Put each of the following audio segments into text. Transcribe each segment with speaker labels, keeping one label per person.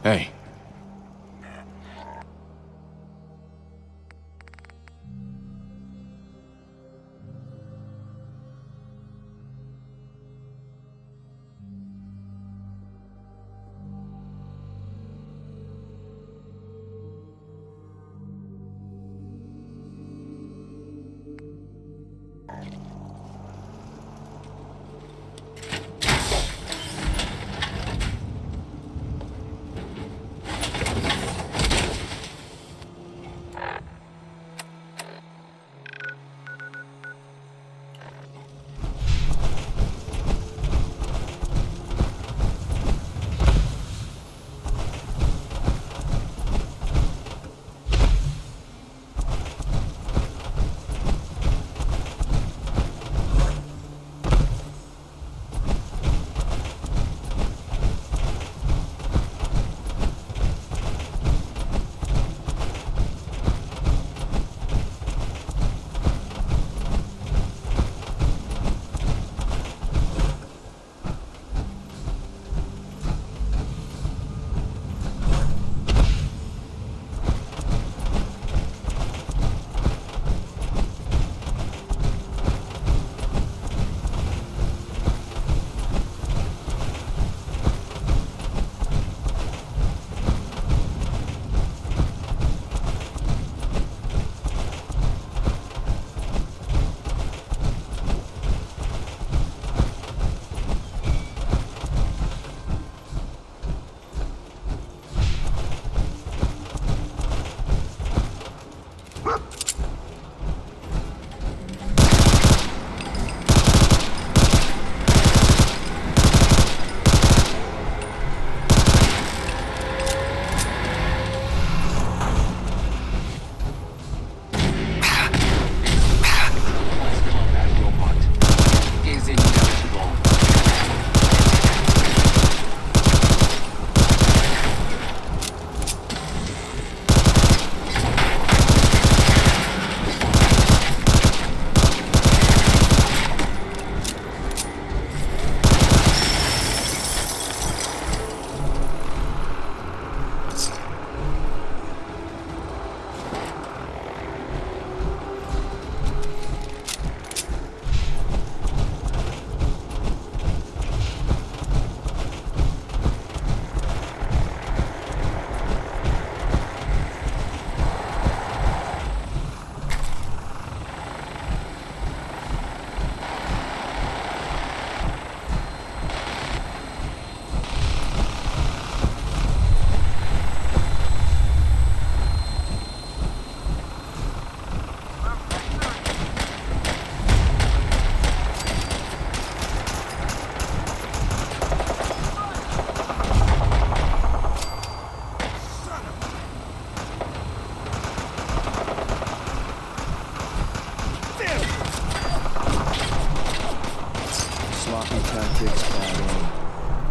Speaker 1: Hey.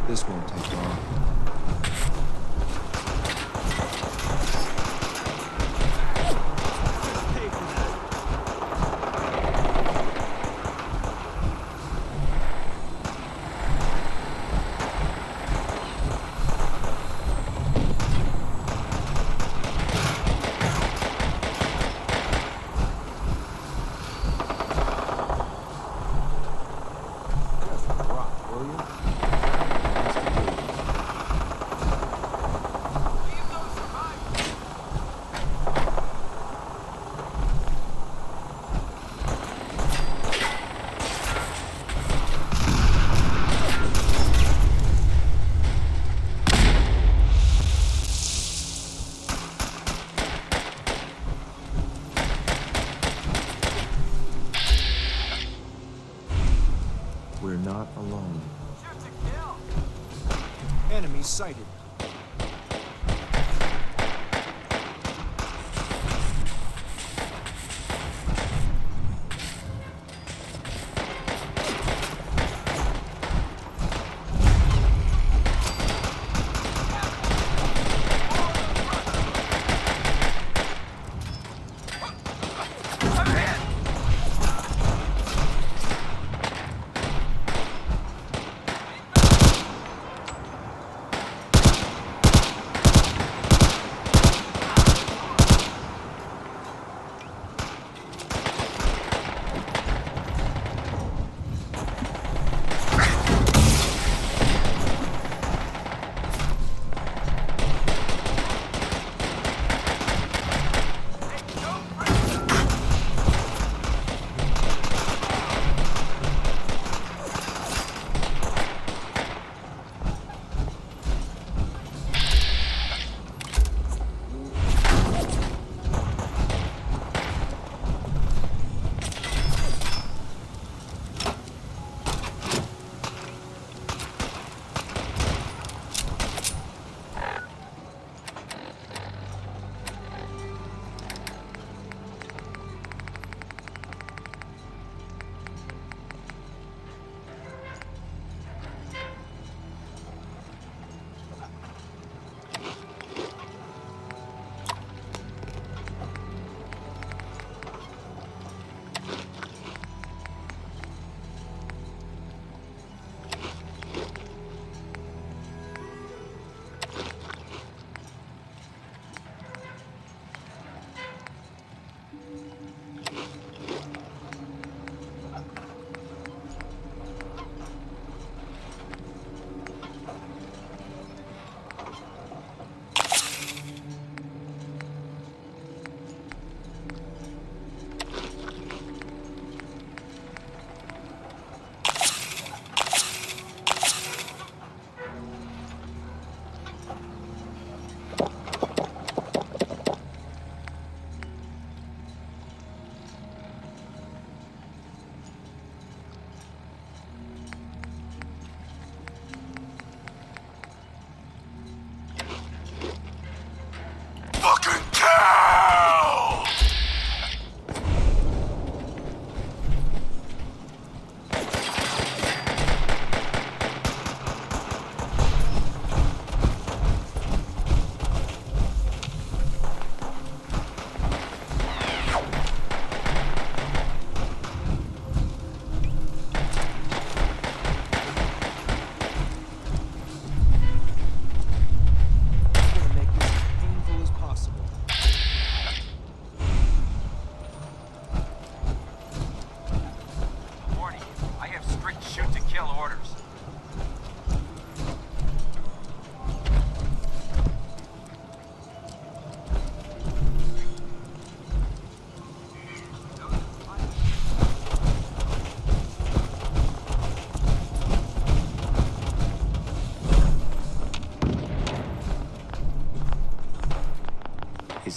Speaker 2: This won't take long. We're not alone.
Speaker 3: Shoot to kill. Enemies sighted.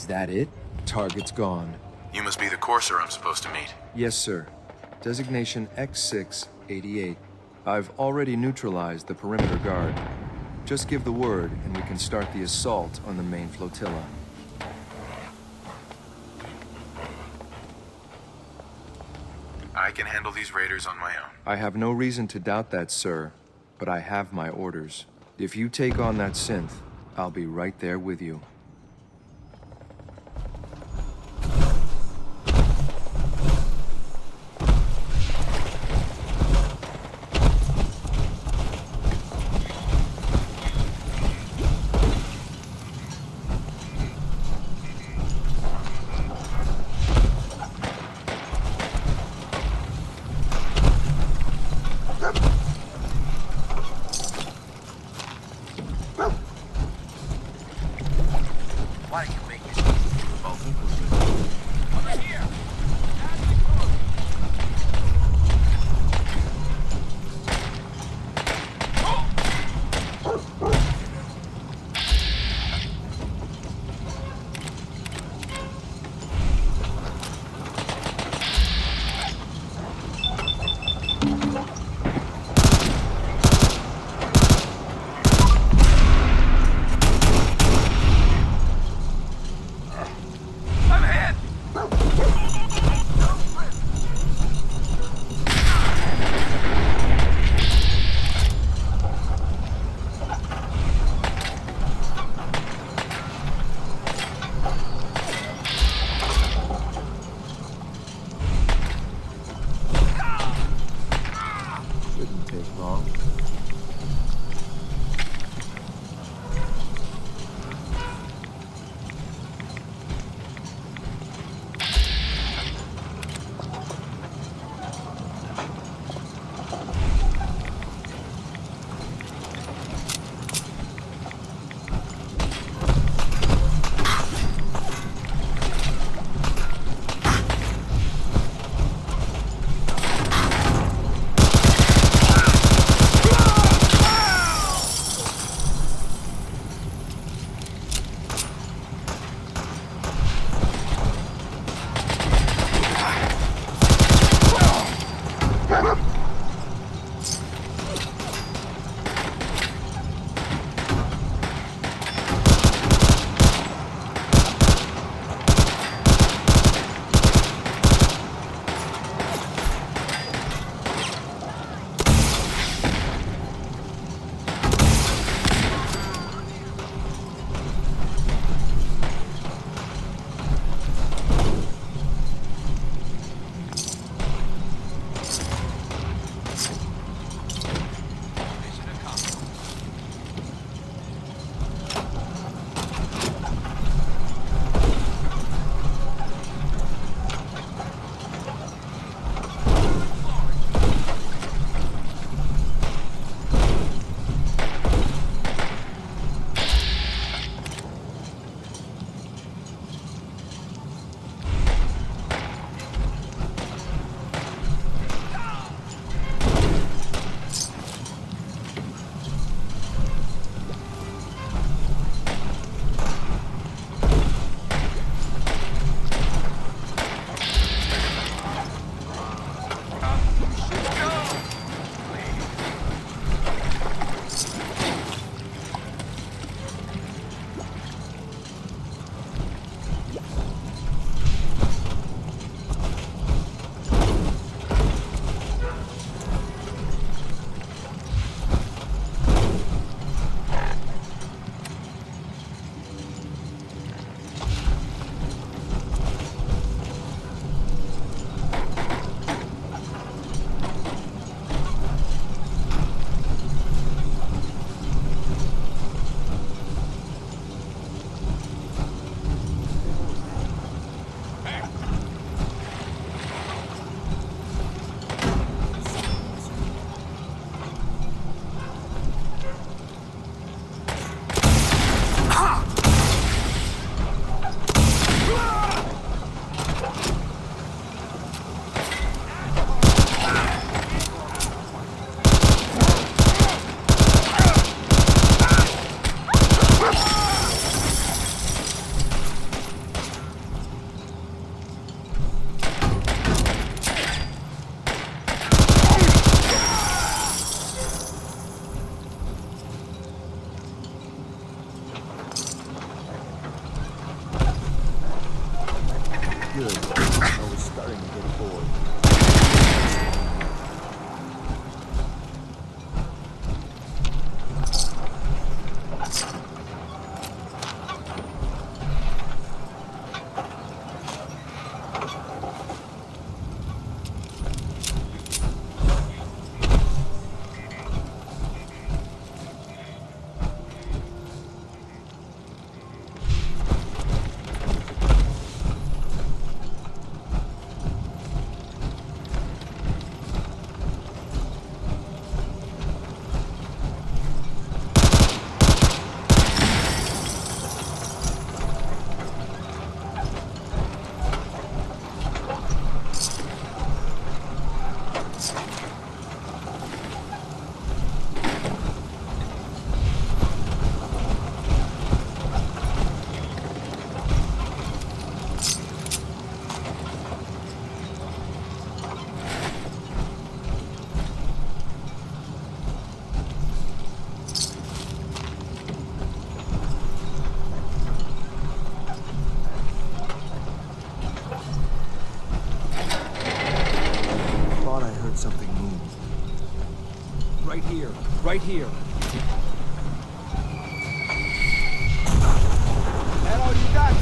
Speaker 2: that it? Target's gone.
Speaker 1: You must be the courser I'm supposed to meet.
Speaker 2: Yes, sir. Designation X688. I've already neutralized the perimeter guard. Just give the word, and we can start the assault on the main flotilla.
Speaker 1: I can handle these raiders on my own.
Speaker 2: I have no reason to doubt that, sir, but I have my orders. If you take on that synth, I'll be right there with you.
Speaker 1: Why don't you make this easy for both of us? Over here!
Speaker 3: Right here. That all you got?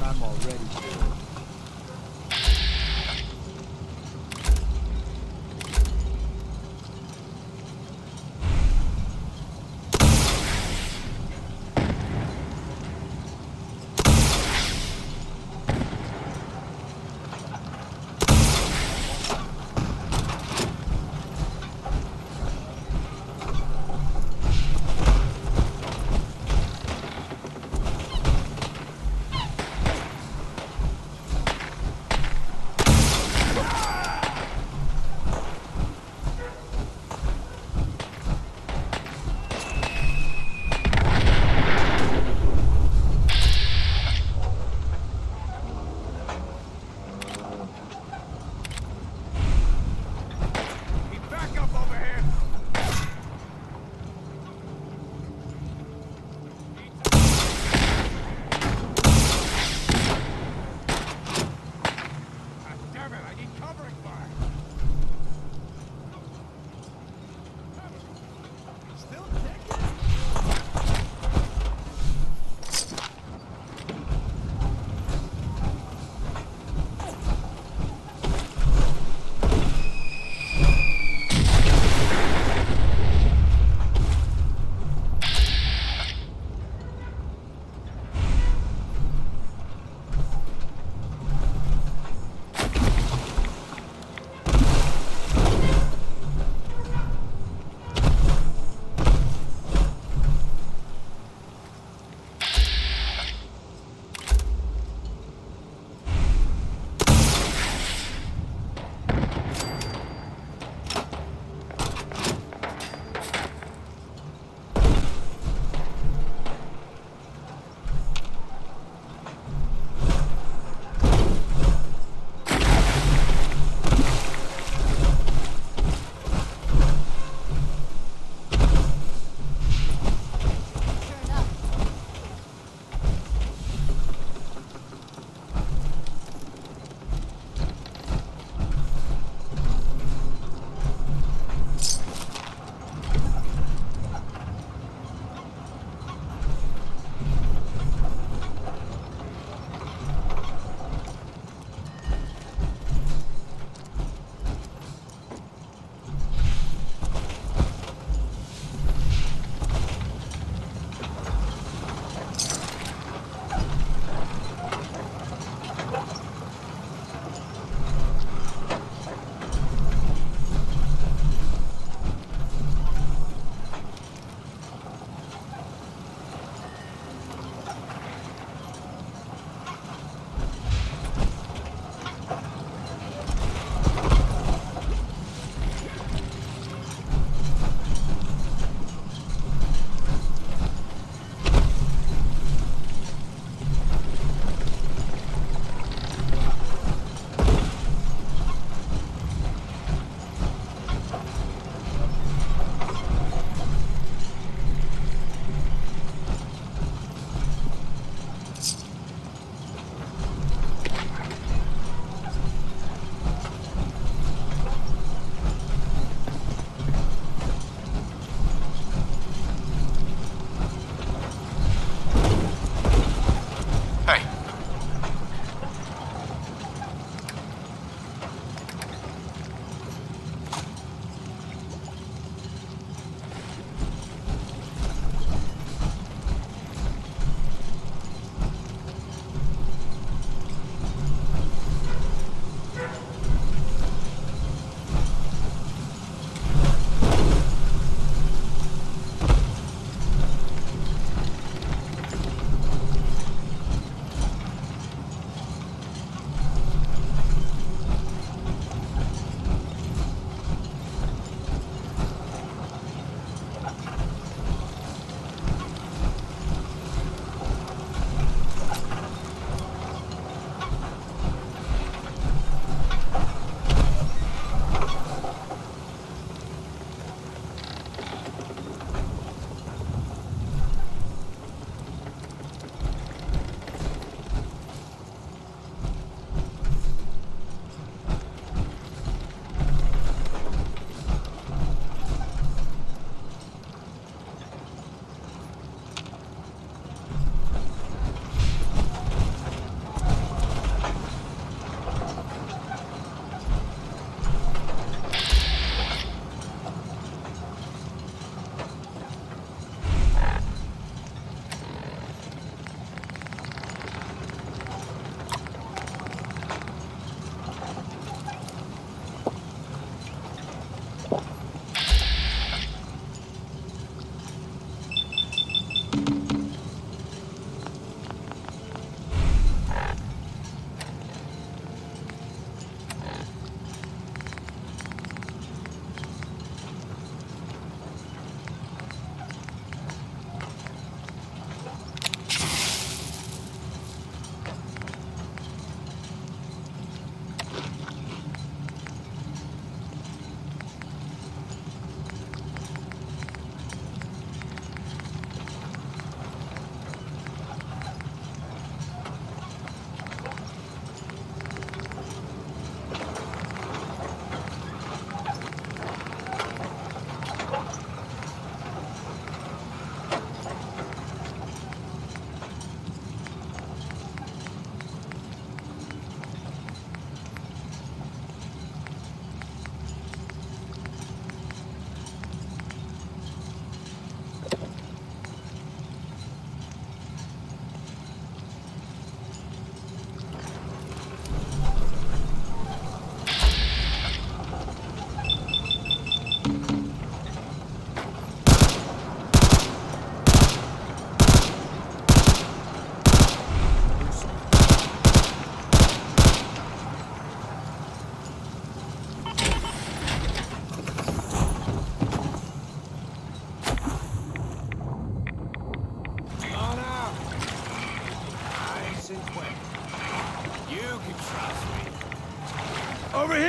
Speaker 3: I'm already sure.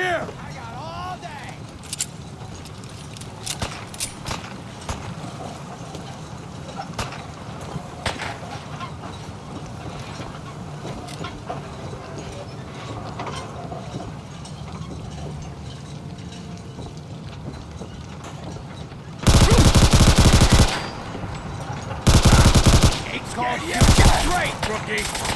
Speaker 3: here!
Speaker 4: I got all day.
Speaker 1: It's called straight, rookie!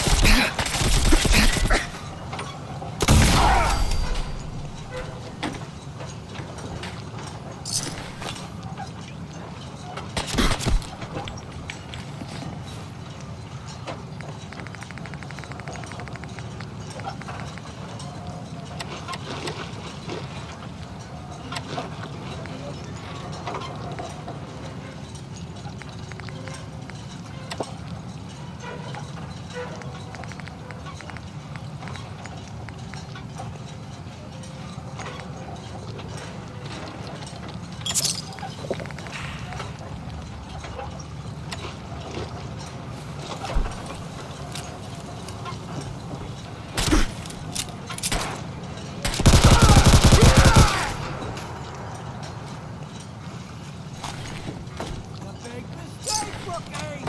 Speaker 4: A big mistake, rookie.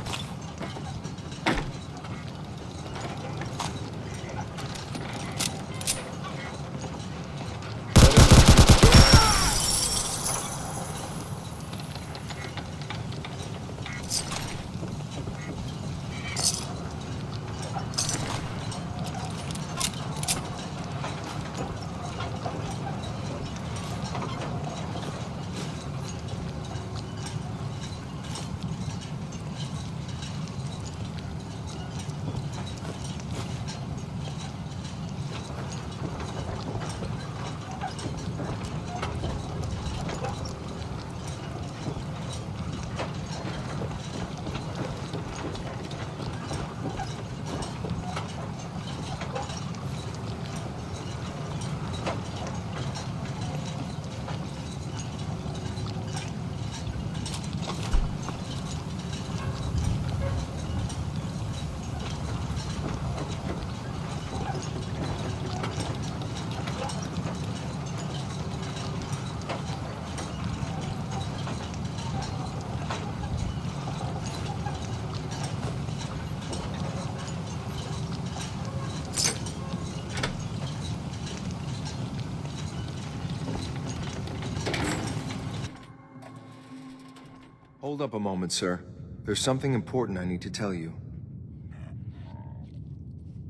Speaker 2: Hold up a moment, sir. There's something important I need to tell you.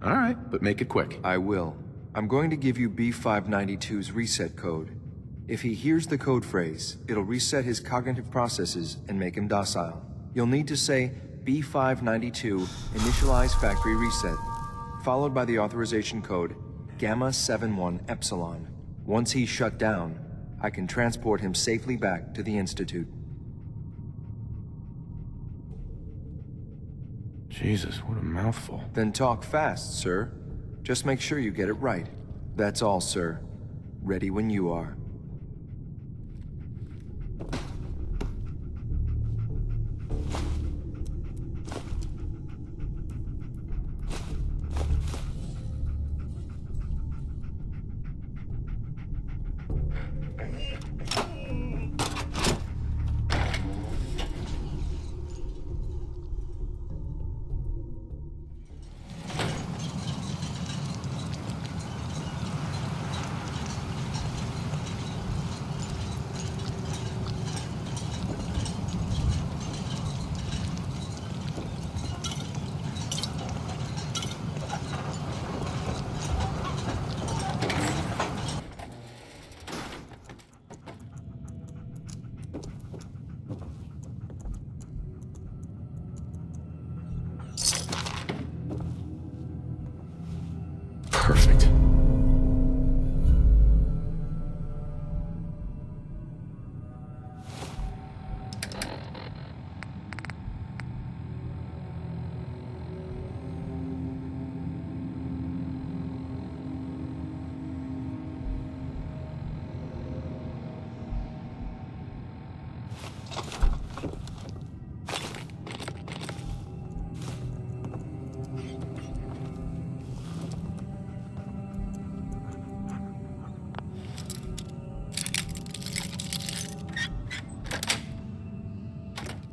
Speaker 5: All right, but make it quick.
Speaker 2: I will. I'm going to give you B592's reset code. If he hears the code phrase, it'll reset his cognitive processes and make him docile. You'll need to say B592 initialize factory reset, followed by the authorization code Gamma 71 Epsilon. Once he's shut down, I can transport him safely back to the Institute.
Speaker 5: Jesus, what a mouthful.
Speaker 2: Then talk fast, sir. Just make sure you get it right. That's all, sir. Ready when you are.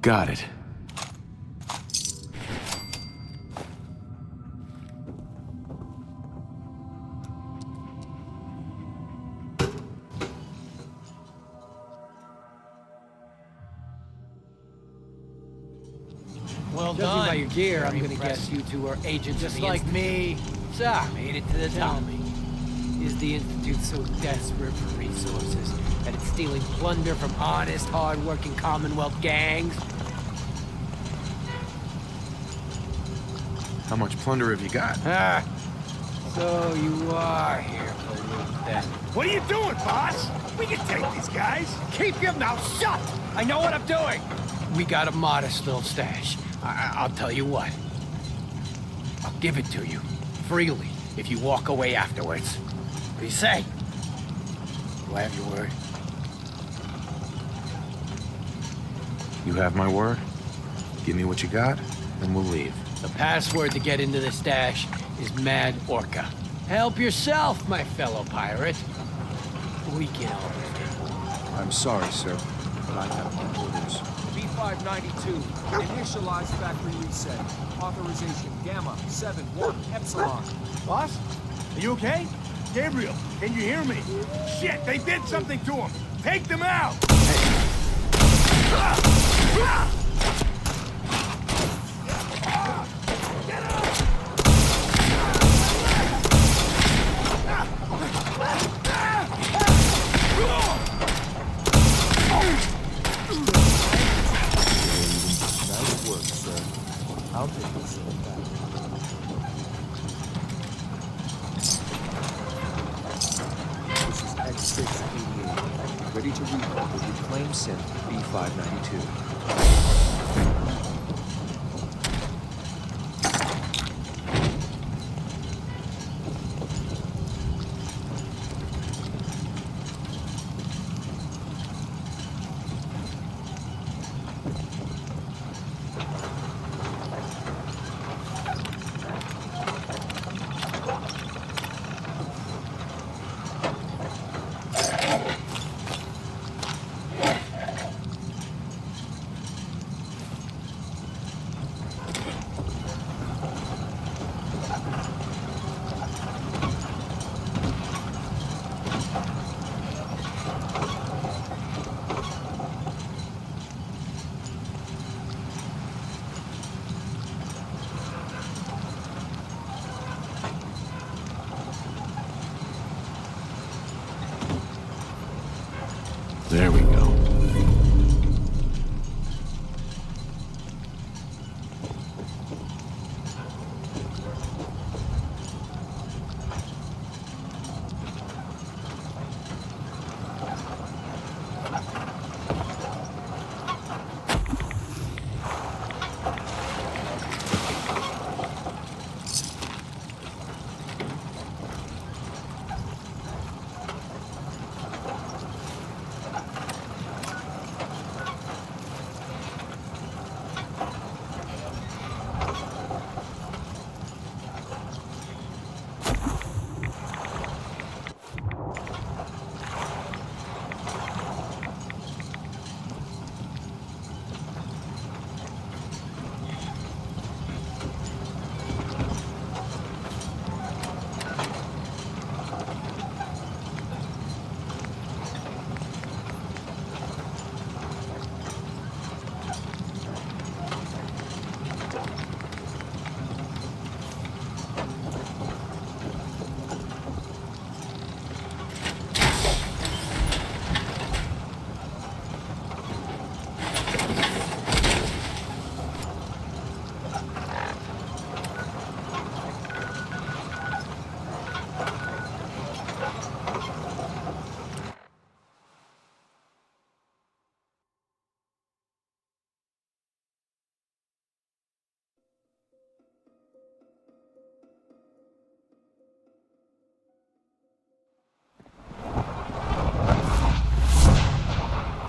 Speaker 5: Got it.
Speaker 4: Well
Speaker 6: Judging
Speaker 4: done.
Speaker 6: by your gear, I'm
Speaker 4: Very
Speaker 6: gonna
Speaker 4: impressive.
Speaker 6: guess you two are agents
Speaker 4: Just
Speaker 6: of the
Speaker 4: like
Speaker 6: Institute.
Speaker 4: me.
Speaker 6: So,
Speaker 4: Made it to the
Speaker 6: tell
Speaker 4: top.
Speaker 6: me, is the Institute so desperate for resources that it's stealing plunder from honest, hard-working Commonwealth gangs?
Speaker 5: How much plunder have you got?
Speaker 6: Ah, so you are here for loot then.
Speaker 4: What are you doing, boss? We can take these guys. Keep your mouth shut. I know what I'm doing.
Speaker 6: We got a modest little stash. I'll tell you what. I'll give it to you, freely, if you walk away afterwards. What do you say? Do I have your word?
Speaker 5: You have my word? Give me what you got, and we'll leave.
Speaker 6: The password to get into the stash is Mad Orca. Help yourself, my fellow pirate. We get on with it.
Speaker 2: I'm sorry, sir, but I have my orders.
Speaker 3: B592, initialize factory reset. Authorization Gamma 71 Epsilon.
Speaker 4: Boss, are you okay? Gabriel, can you hear me? Shit, they did something to him. Take them out.
Speaker 3: Nice work, sir. I'll take this thing back. This is X688. Ready to recall the reclaimed synth B592.
Speaker 5: There we go.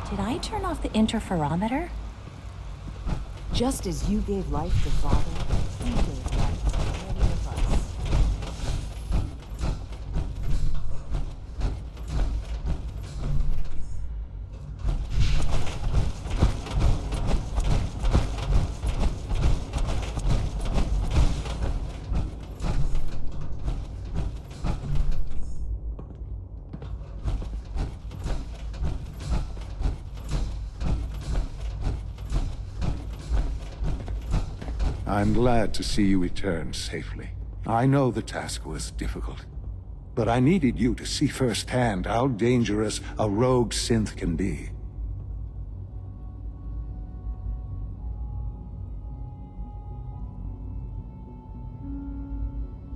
Speaker 7: Did I turn off the interferometer?
Speaker 8: Just as you gave life to Father, he gave life to many of us.
Speaker 9: I'm glad to see you return safely. I know the task was difficult, but I needed you to see firsthand how dangerous a rogue synth can be.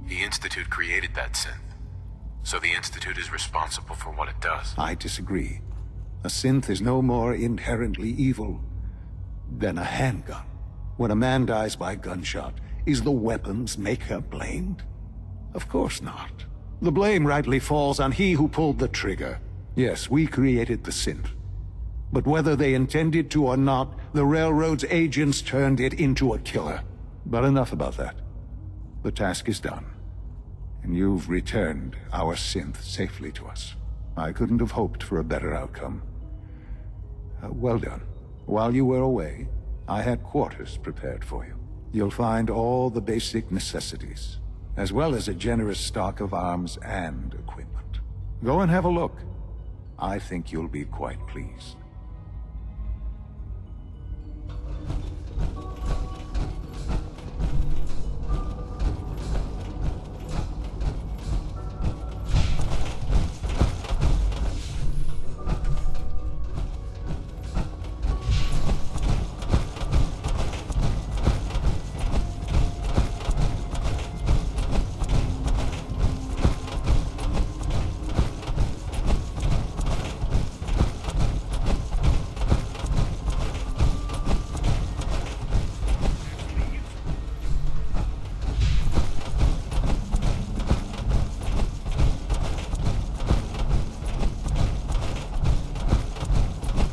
Speaker 5: The Institute created that synth, so the Institute is responsible for what it does.
Speaker 9: I disagree. A synth is no more inherently evil than a handgun. When a man dies by gunshot, is the weapon's maker blamed? Of course not. The blame rightly falls on he who pulled the trigger. Yes, we created the synth. But whether they intended to or not, the Railroad's agents turned it into a killer. But enough about that. The task is done. And you've returned our synth safely to us. I couldn't have hoped for a better outcome. Well done. While you were away, I had quarters prepared for you. You'll find all the basic necessities, as well as a generous stock of arms and equipment. Go and have a look. I think you'll be quite pleased.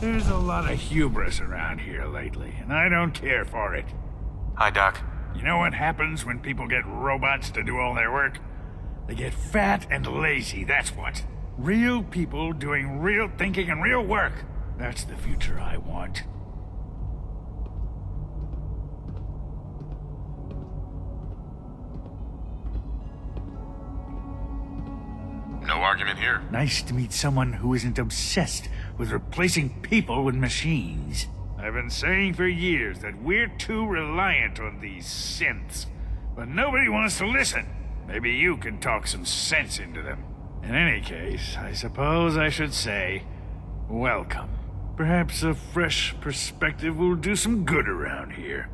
Speaker 4: There's a lot of hubris around here lately, and I don't care for it.
Speaker 5: Hi, Doc.
Speaker 4: You know what happens when people get robots to do all their work? They get fat and lazy, that's what. Real people doing real thinking and real work. That's the future I want.
Speaker 5: No argument here.
Speaker 4: Nice to meet someone who isn't obsessed with replacing people with machines. I've been saying for years that we're too reliant on these synths, but nobody wants to listen. Maybe you can talk some sense into them. In any case, I suppose I should say, welcome. Perhaps a fresh perspective will do some good around here.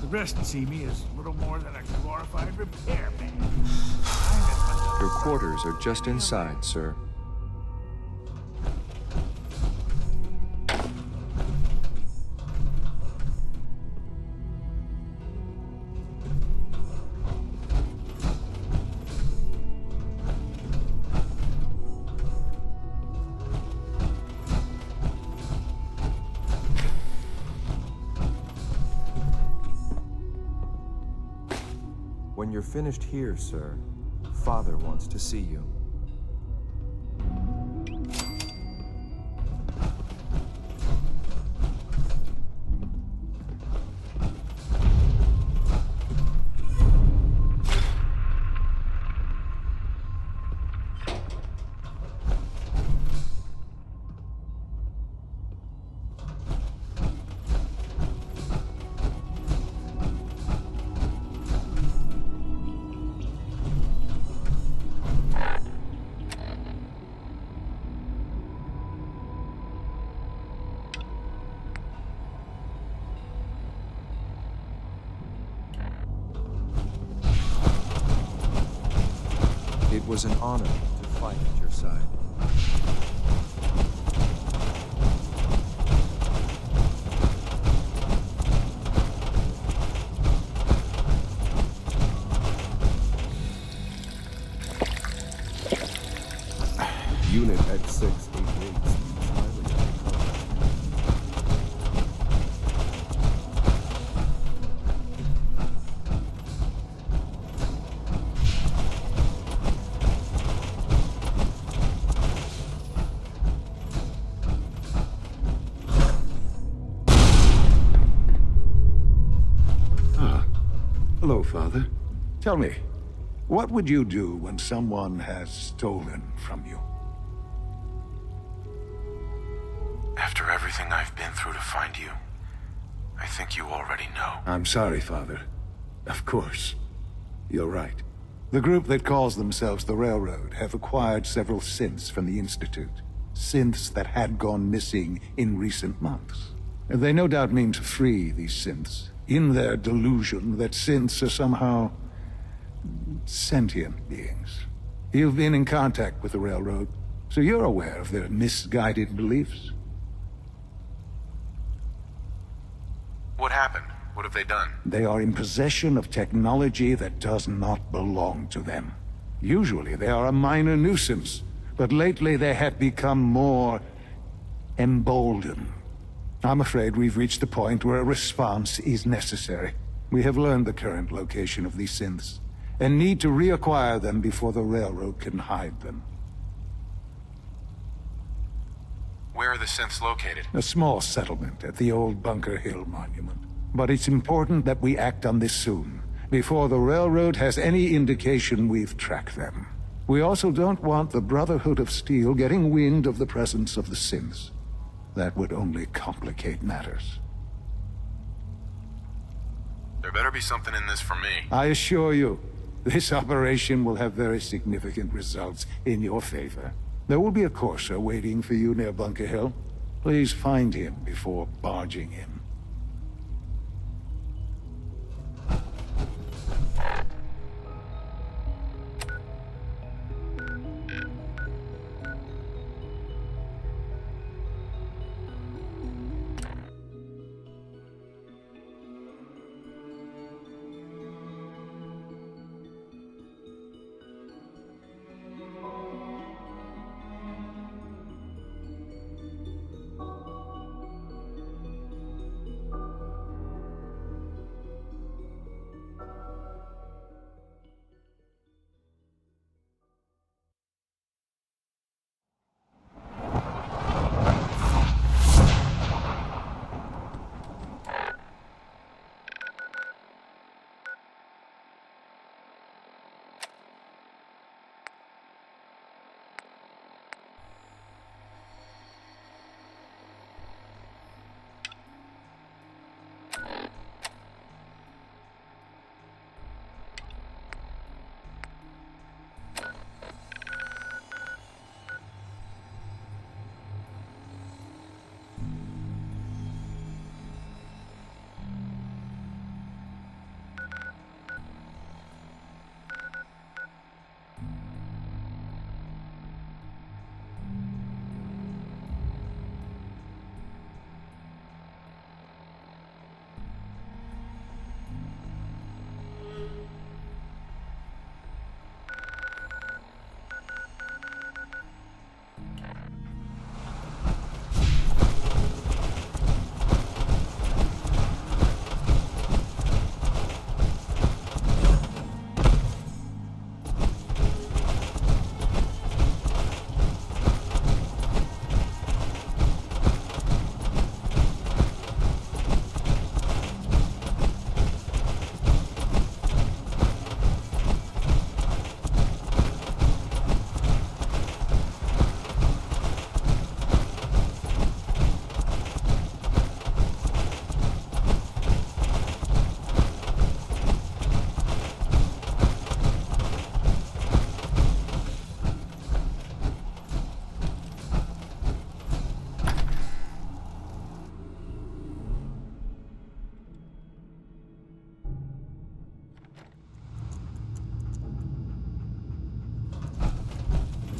Speaker 4: The rest see me as little more than a glorified repairman.
Speaker 2: Your quarters are just inside, sir. When you're finished here, sir, Father wants to see you. It was an honor to fight at your side.
Speaker 3: Unit X688 speaks highly of the company.
Speaker 9: Hello, Father. Tell me, what would you do when someone has stolen from you?
Speaker 5: After everything I've been through to find you, I think you already know.
Speaker 9: I'm sorry, Father. Of course. You're right. The group that calls themselves the Railroad have acquired several synths from the Institute. Synths that had gone missing in recent months. They no doubt mean to free these synths, in their delusion that synths are somehow sentient beings. You've been in contact with the Railroad, so you're aware of their misguided beliefs.
Speaker 5: What happened? What have they done?
Speaker 9: They are in possession of technology that does not belong to them. Usually they are a minor nuisance, but lately they have become more emboldened. I'm afraid we've reached the point where a response is necessary. We have learned the current location of these synths, and need to reacquire them before the Railroad can hide them.
Speaker 5: Where are the synths located?
Speaker 9: A small settlement at the old Bunker Hill Monument. But it's important that we act on this soon, before the Railroad has any indication we've tracked them. We also don't want the Brotherhood of Steel getting wind of the presence of the synths. That would only complicate matters.
Speaker 5: There better be something in this for me.
Speaker 9: I assure you, this operation will have very significant results in your favor. There will be a courser waiting for you near Bunker Hill. Please find him before barging in.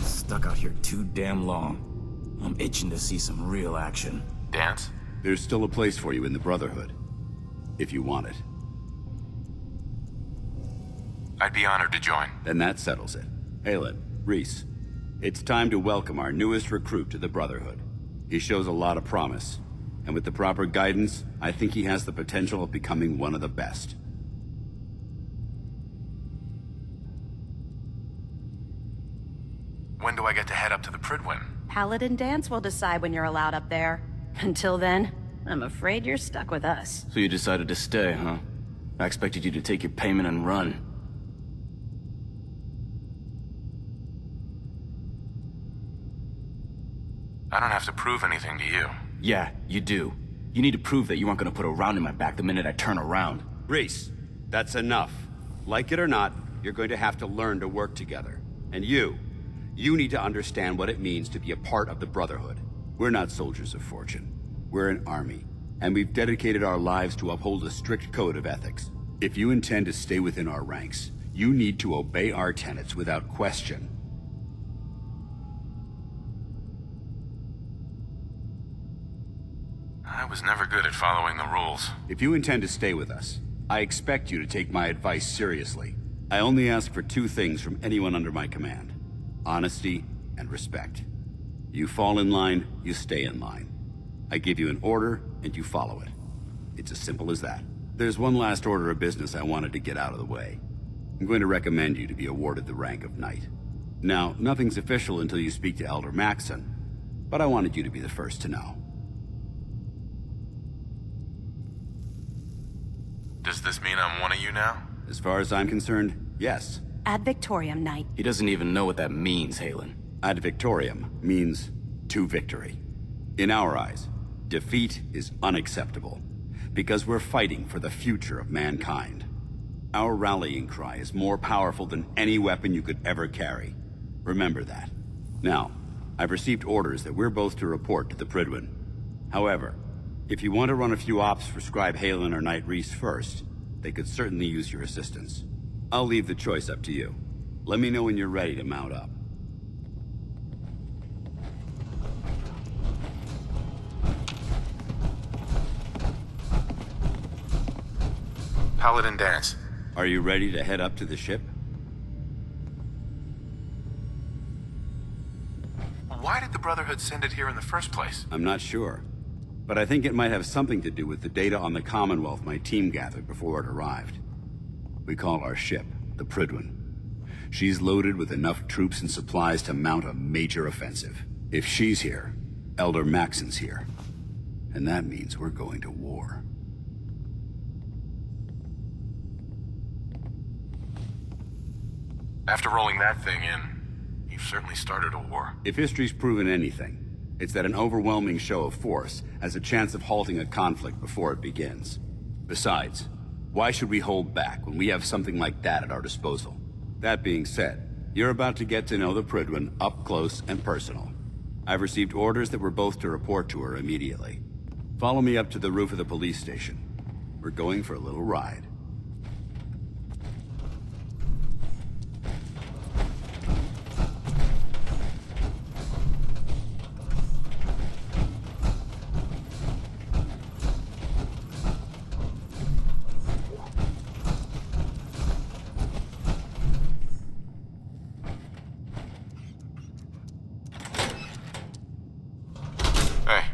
Speaker 1: Stuck out here too damn long. I'm itching to see some real action.
Speaker 5: Dance?
Speaker 10: There's still a place for you in the Brotherhood, if you want it.
Speaker 5: I'd be honored to join.
Speaker 10: Then that settles it. Aelin, Reese, it's time to welcome our newest recruit to the Brotherhood. He shows a lot of promise, and with the proper guidance, I think he has the potential of becoming one of the best.
Speaker 5: When do I get to head up to the Pridwin?
Speaker 11: Paladin Dance will decide when you're allowed up there. Until then, I'm afraid you're stuck with us.
Speaker 1: So you decided to stay, huh?
Speaker 12: I expected you to take your payment and run.
Speaker 5: I don't have to prove anything to you.
Speaker 12: Yeah, you do. You need to prove that you aren't gonna put a round in my back the minute I turn around.
Speaker 10: Reese, that's enough. Like it or not, you're going to have to learn to work together. And you need to understand what it means to be a part of the Brotherhood. We're not soldiers of fortune. We're an army, and we've dedicated our lives to uphold a strict code of ethics. If you intend to stay within our ranks, you need to obey our tenets without question.
Speaker 5: I was never good at following the rules.
Speaker 10: If you intend to stay with us, I expect you to take my advice seriously. I only ask for two things from anyone under my command: honesty and respect. You fall in line, you stay in line. I give you an order, and you follow it. It's as simple as that. There's one last order of business I wanted to get out of the way. I'm going to recommend you to be awarded the rank of Knight. Now, nothing's official until you speak to Elder Maxson, but I wanted you to be the first to know.
Speaker 5: Does this mean I'm one of you now?
Speaker 10: As far as I'm concerned, yes.
Speaker 11: Ad Victoriam, Knight.
Speaker 12: He doesn't even know what that means, Halen.
Speaker 10: Ad Victoriam means to victory. In our eyes, defeat is unacceptable, because we're fighting for the future of mankind. Our rallying cry is more powerful than any weapon you could ever carry. Remember that. Now, I've received orders that we're both to report to the Prydwen. However, if you want to run a few ops for Scribe Halen or Knight Reese first, they could certainly use your assistance. I'll leave the choice up to you. Let me know when you're ready to mount up.
Speaker 5: Paladin Dance.
Speaker 10: Are you ready to head up to the ship?
Speaker 5: Why did the Brotherhood send it here in the first place?
Speaker 10: I'm not sure, but I think it might have something to do with the data on the Commonwealth my team gathered before it arrived. We call our ship the Prydwen. She's loaded with enough troops and supplies to mount a major offensive. If she's here, Elder Maxson's here. And that means we're going to war.
Speaker 5: After rolling that thing in, you've certainly started a war.
Speaker 10: If history's proven anything, it's that an overwhelming show of force has a chance of halting a conflict before it begins. Besides, why should we hold back when we have something like that at our disposal? That being said, you're about to get to know the Prydwen up close and personal. I've received orders that we're both to report to her immediately. Follow me up to the roof of the police station. We're going for a little ride.
Speaker 5: Hey.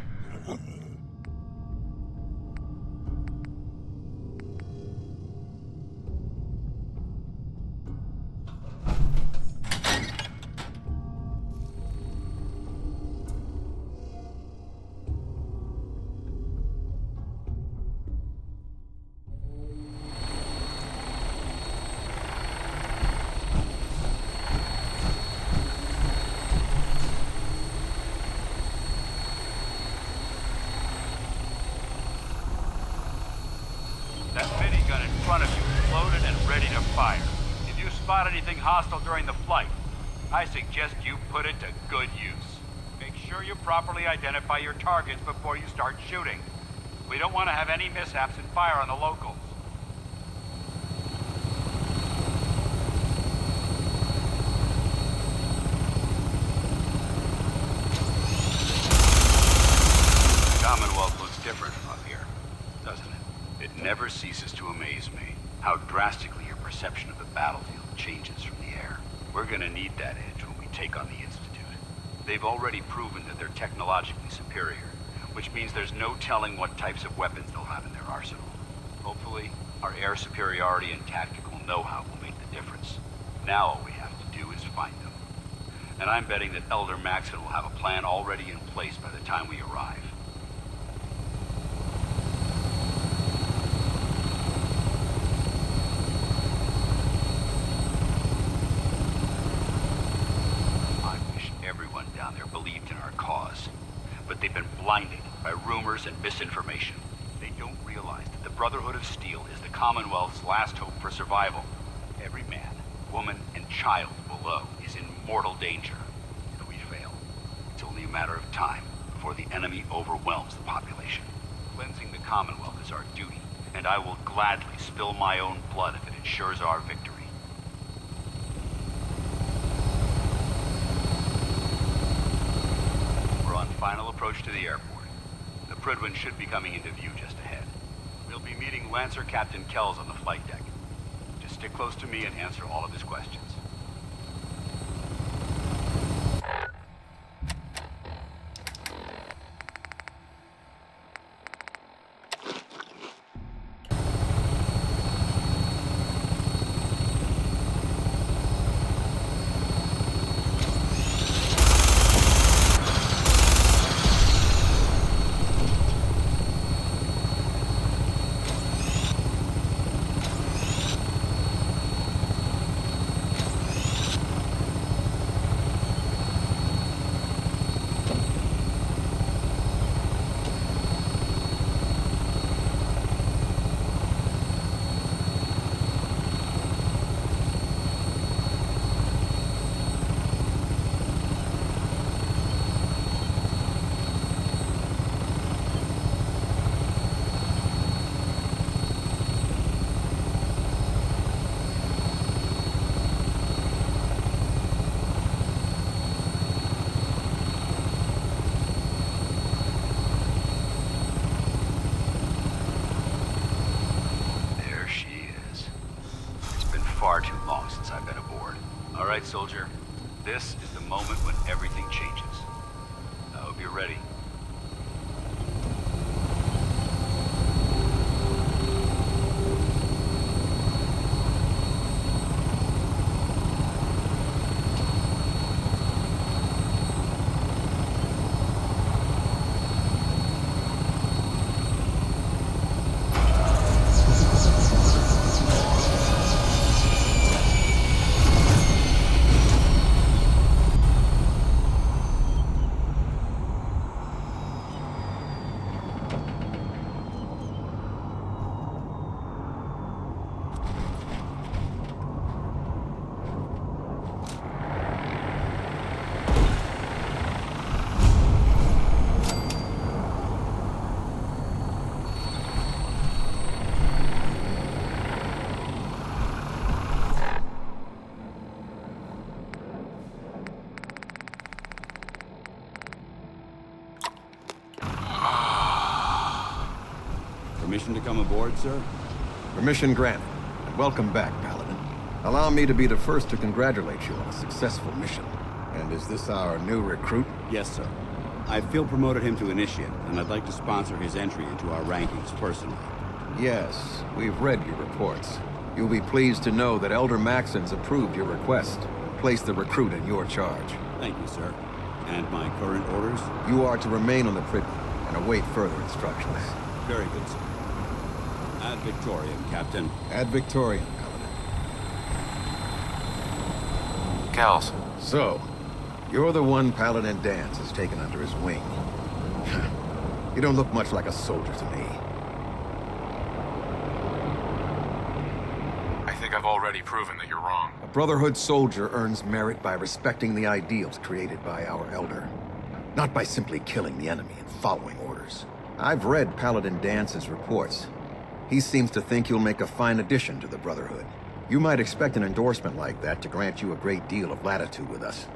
Speaker 13: That minigun in front of you is loaded and ready to fire. If you spot anything hostile during the flight, I suggest you put it to good use. Make sure you properly identify your targets before you start shooting. We don't want to have any mishaps and fire on the locals. The Commonwealth looks different from up here, doesn't it? It never ceases to amaze me how drastically your perception of the battlefield changes from the air. We're gonna need that edge when we take on the Institute. They've already proven that they're technologically superior, which means there's no telling what types of weapons they'll have in their arsenal. Hopefully, our air superiority and tactical know-how will make the difference. Now all we have to do is find them. And I'm betting that Elder Maxson will have a plan already in place by the time we arrive. blinded by rumors and misinformation. They don't realize that the Brotherhood of Steel is the Commonwealth's last hope for survival. Every man, woman, and child below is in mortal danger. If we fail, it's only a matter of time before the enemy overwhelms the population. Cleansing the Commonwealth is our duty, and I will gladly spill my own blood if it ensures our victory. We're on final approach to the airport. The Prydwen should be coming into view just ahead. We'll be meeting Lancer Captain Kells on the flight deck. Just stick close to me and answer all of his questions. Far too long since I've been aboard. All right, soldier. This is the moment when everything changes. I hope you're ready. Permission to come aboard, sir?
Speaker 14: Permission granted. And welcome back, Paladin. Allow me to be the first to congratulate you on a successful mission. And is this our new recruit?
Speaker 10: Yes, sir. I feel promoted him to initiate, and I'd like to sponsor his entry into our rankings personally.
Speaker 14: Yes, we've read your reports. You'll be pleased to know that Elder Maxon's approved your request. Place the recruit in your charge.
Speaker 10: Thank you, sir. And my current orders?
Speaker 14: You are to remain on the Prydwen and await further instructions.
Speaker 10: Very good, sir. Ad Victoriam, Captain.
Speaker 14: Ad Victoriam, Paladin.
Speaker 5: Kells.
Speaker 14: So, you're the one Paladin Danse has taken under his wing. You don't look much like a soldier to me.
Speaker 5: I think I've already proven that you're wrong.
Speaker 14: A Brotherhood soldier earns merit by respecting the ideals created by our Elder. Not by simply killing the enemy and following orders. I've read Paladin Dance's reports. He seems to think you'll make a fine addition to the Brotherhood. You might expect an endorsement like that to grant you a great deal of latitude with us.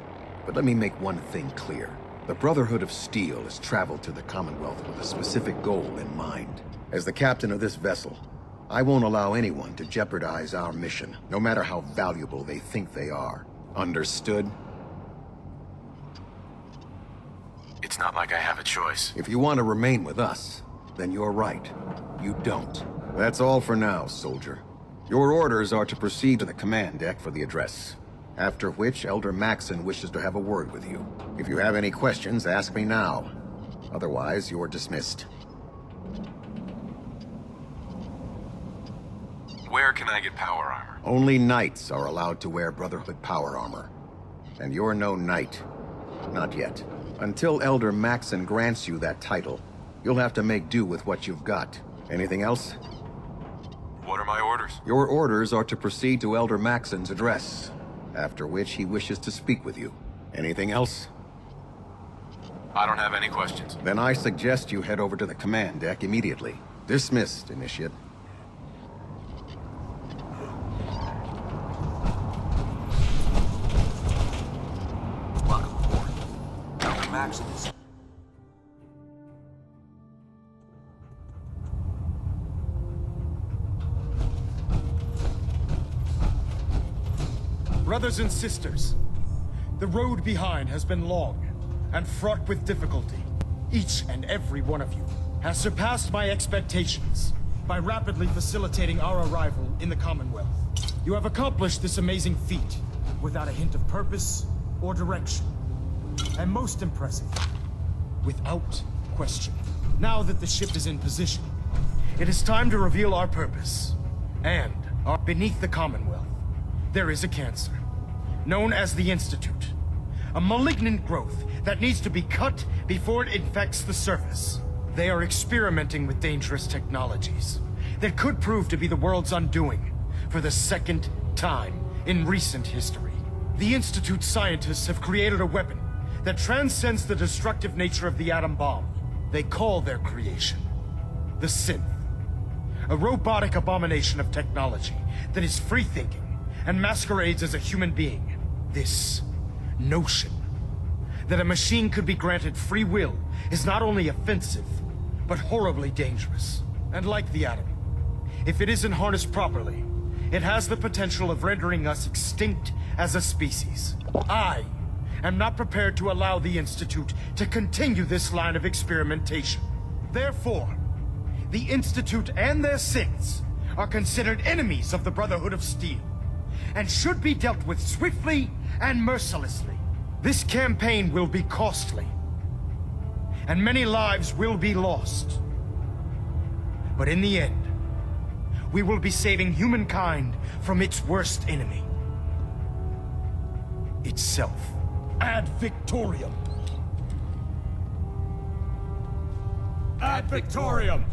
Speaker 14: But let me make one thing clear. The Brotherhood of Steel has traveled to the Commonwealth with a specific goal in mind. As the captain of this vessel, I won't allow anyone to jeopardize our mission, no matter how valuable they think they are. Understood?
Speaker 5: It's not like I have a choice.
Speaker 14: If you want to remain with us, then you're right. You don't. That's all for now, soldier. Your orders are to proceed to the command deck for the address. After which, Elder Maxon wishes to have a word with you. If you have any questions, ask me now. Otherwise, you're dismissed.
Speaker 5: Where can I get power armor?
Speaker 14: Only knights are allowed to wear Brotherhood power armor. And you're no knight. Not yet. Until Elder Maxon grants you that title, you'll have to make do with what you've got. Anything else?
Speaker 5: What are my orders?
Speaker 14: Your orders are to proceed to Elder Maxon's address, after which he wishes to speak with you. Anything else?
Speaker 5: I don't have any questions.
Speaker 14: Then I suggest you head over to the command deck immediately. Dismissed, Initiate.
Speaker 3: Welcome aboard. Elder Maxon is...
Speaker 15: Brothers and sisters, the road behind has been long and fraught with difficulty. Each and every one of you has surpassed my expectations by rapidly facilitating our arrival in the Commonwealth. You have accomplished this amazing feat without a hint of purpose or direction. And most impressive, without question. Now that the ship is in position, it is time to reveal our purpose. And beneath the Commonwealth, there is a cancer, known as the Institute. A malignant growth that needs to be cut before it infects the surface. They are experimenting with dangerous technologies that could prove to be the world's undoing for the second time in recent history. The Institute scientists have created a weapon that transcends the destructive nature of the atom bomb. They call their creation the Synth. A robotic abomination of technology that is free-thinking and masquerades as a human being. This notion that a machine could be granted free will is not only offensive, but horribly dangerous. And like the atom, if it isn't harnessed properly, it has the potential of rendering us extinct as a species. I am not prepared to allow the Institute to continue this line of experimentation. Therefore, the Institute and their synths are considered enemies of the Brotherhood of Steel, and should be dealt with swiftly and mercilessly. This campaign will be costly, and many lives will be lost. But in the end, we will be saving humankind from its worst enemy. Itself. Ad Victorium! Ad Victorium!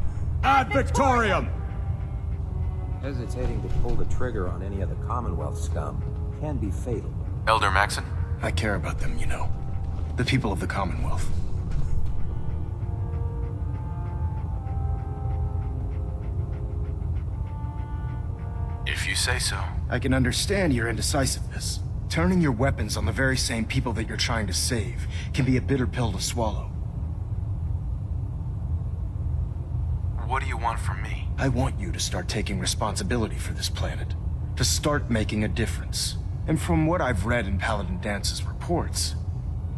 Speaker 15: Ad Victorium!
Speaker 3: Hesitating to pull the trigger on any of the Commonwealth scum can be fatal.
Speaker 5: Elder Maxon?
Speaker 15: I care about them, you know. The people of the Commonwealth.
Speaker 5: If you say so.
Speaker 15: I can understand your indecisiveness. Turning your weapons on the very same people that you're trying to save can be a bitter pill to swallow.
Speaker 5: What do you want from me?
Speaker 15: I want you to start taking responsibility for this planet. To start making a difference. And from what I've read in Paladin Dance's reports,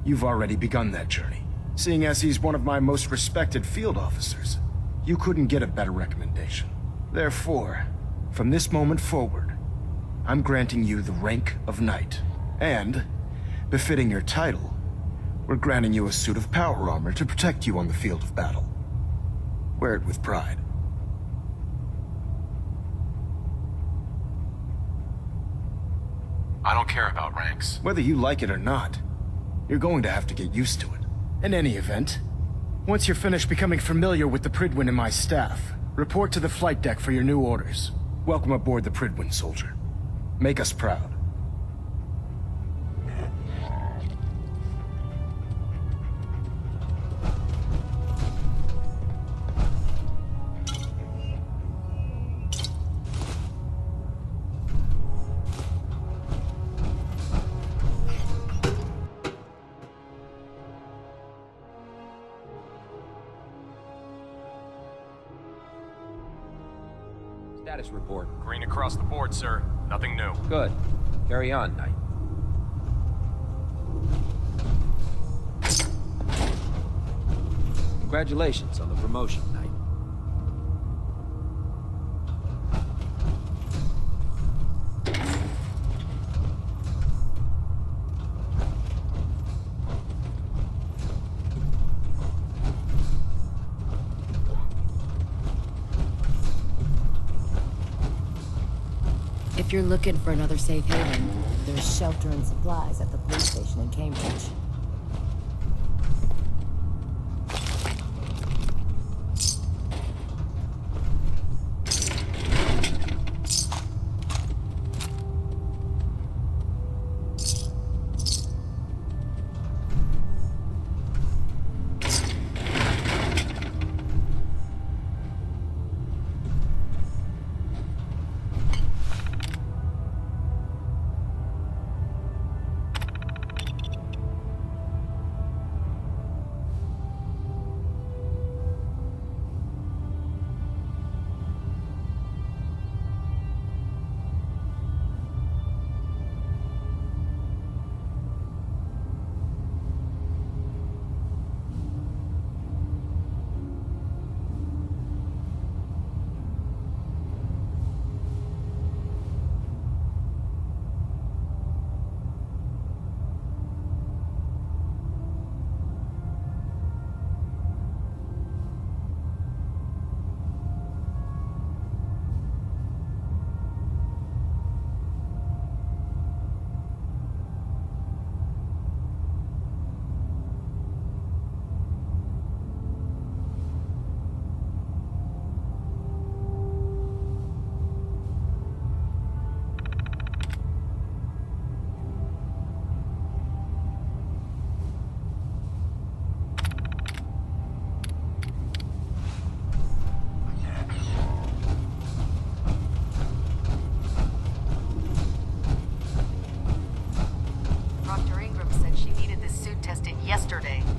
Speaker 15: you've already begun that journey. Seeing as he's one of my most respected field officers, you couldn't get a better recommendation. Therefore, from this moment forward, I'm granting you the rank of Knight. And, befitting your title, we're granting you a suit of power armor to protect you on the field of battle. Wear it with pride.
Speaker 5: I don't care about ranks.
Speaker 15: Whether you like it or not, you're going to have to get used to it. In any event, once you're finished becoming familiar with the Pridwin and my staff, report to the flight deck for your new orders. Welcome aboard the Pridwin, soldier. Make us proud.
Speaker 3: Status report.
Speaker 16: Green across the board, sir. Nothing new.
Speaker 3: Good. Carry on, Knight. Congratulations on the promotion, Knight.
Speaker 8: If you're looking for another safe haven, there's shelter and supplies at the police station in Cambridge.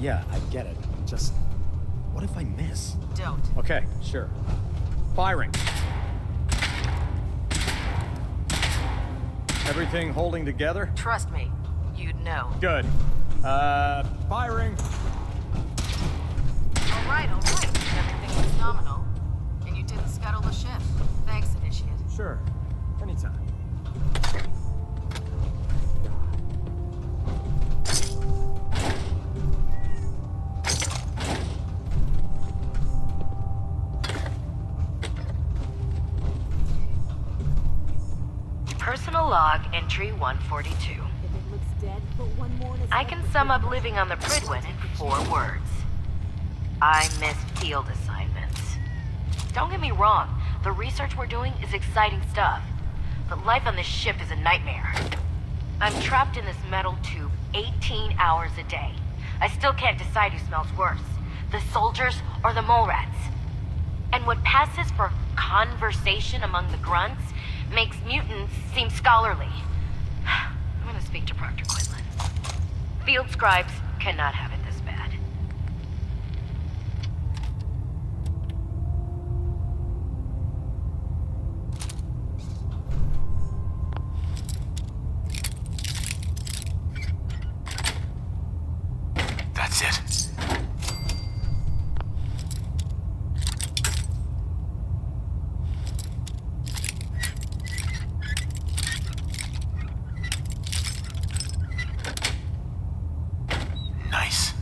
Speaker 15: yeah, I get it. Just, what if I miss?
Speaker 8: Don't.
Speaker 15: Okay, sure. Firing. Everything holding together?
Speaker 8: Trust me, you'd know.
Speaker 15: Good. Firing.
Speaker 8: All right. Everything was nominal. And you didn't scuttle the ship. Thanks, Initiate.
Speaker 15: Sure. Anytime.
Speaker 17: Personal log entry 142. I can sum up living on the Pridwin in 4 words. I miss field assignments. Don't get me wrong, the research we're doing is exciting stuff, but life on this ship is a nightmare. I'm trapped in this metal tube 18 hours a day. I still can't decide who smells worse, the soldiers or the mole rats. And what passes for conversation among the grunts makes mutants seem scholarly. I'm gonna speak to Proctor Quinlan. Field scribes cannot have it this bad.
Speaker 5: That's it. Nice.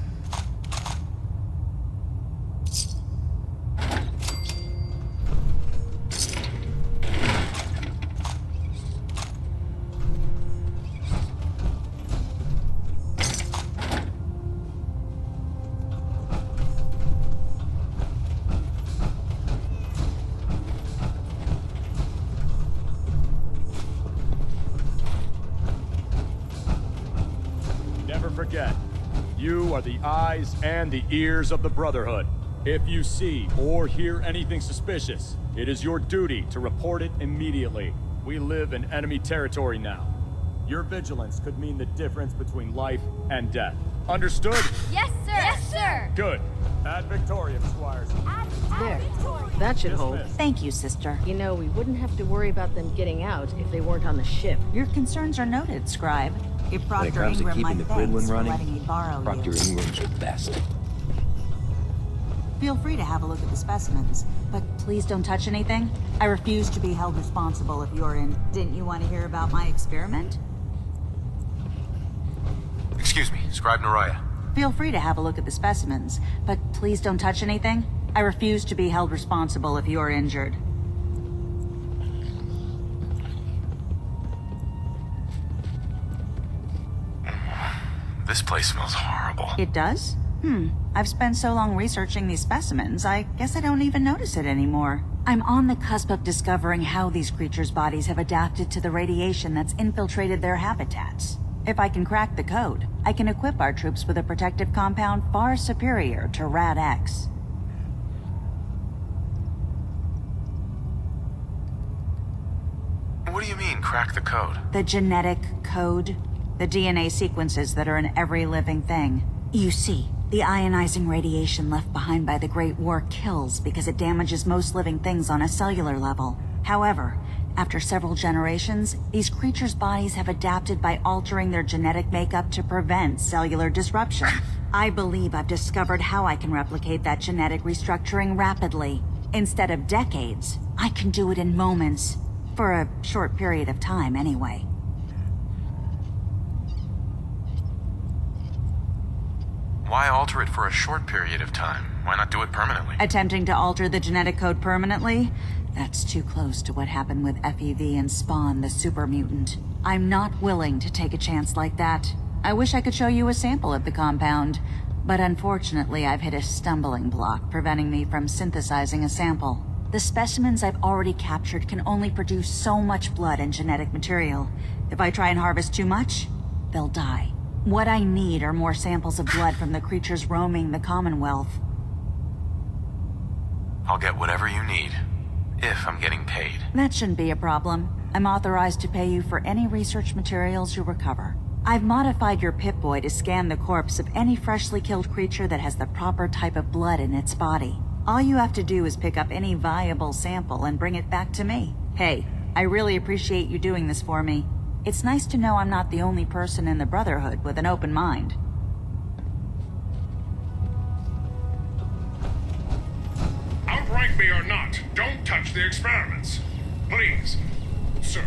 Speaker 18: Never forget, you are the eyes and the ears of the Brotherhood. If you see or hear anything suspicious, it is your duty to report it immediately. We live in enemy territory now. Your vigilance could mean the difference between life and death. Understood?
Speaker 19: Yes, sir! Yes, sir!
Speaker 18: Good. Ad Victoriam, Squires.
Speaker 8: There. That should hold.
Speaker 7: Thank you, sister.
Speaker 8: You know, we wouldn't have to worry about them getting out if they weren't on the ship.
Speaker 7: Your concerns are noted, Scribe. If
Speaker 2: When it
Speaker 7: Proctor
Speaker 2: comes to
Speaker 7: Ingram
Speaker 2: keeping
Speaker 7: might
Speaker 2: the
Speaker 7: thanks
Speaker 2: Pridwin
Speaker 7: for
Speaker 2: running,
Speaker 7: letting me borrow
Speaker 2: Proctor
Speaker 7: you.
Speaker 2: Ingram's the best.
Speaker 7: Feel free to have a look at the specimens, but please don't touch anything. I refuse to be held responsible if you're in. Didn't you want to hear about my experiment?
Speaker 5: Excuse me, Scribe Naraya.
Speaker 7: Feel free to have a look at the specimens, but please don't touch anything. I refuse to be held responsible if you're injured.
Speaker 5: This place smells horrible.
Speaker 7: It does? I've spent so long researching these specimens, I guess I don't even notice it anymore. I'm on the cusp of discovering how these creatures' bodies have adapted to the radiation that's infiltrated their habitats. If I can crack the code, I can equip our troops with a protective compound far superior to Rad-X.
Speaker 5: What do you mean, crack the code?
Speaker 7: The genetic code. The DNA sequences that are in every living thing. You see, the ionizing radiation left behind by the Great War kills because it damages most living things on a cellular level. However, after several generations, these creatures' bodies have adapted by altering their genetic makeup to prevent cellular disruption. I believe I've discovered how I can replicate that genetic restructuring rapidly. Instead of decades, I can do it in moments. For a short period of time, anyway.
Speaker 5: Why alter it for a short period of time? Why not do it permanently?
Speaker 7: Attempting to alter the genetic code permanently? That's too close to what happened with FEV and Spawn, the super mutant. I'm not willing to take a chance like that. I wish I could show you a sample of the compound, but unfortunately I've hit a stumbling block preventing me from synthesizing a sample. The specimens I've already captured can only produce so much blood and genetic material. If I try and harvest too much, they'll die. What I need are more samples of blood from the creatures roaming the Commonwealth.
Speaker 5: I'll get whatever you need, if I'm getting paid.
Speaker 7: That shouldn't be a problem. I'm authorized to pay you for any research materials you recover. I've modified your Pip-Boy to scan the corpse of any freshly killed creature that has the proper type of blood in its body. All you have to do is pick up any viable sample and bring it back to me. Hey, I really appreciate you doing this for me. It's nice to know I'm not the only person in the Brotherhood with an open mind.
Speaker 20: Outrank me or not, don't touch the experiments. Please, sir.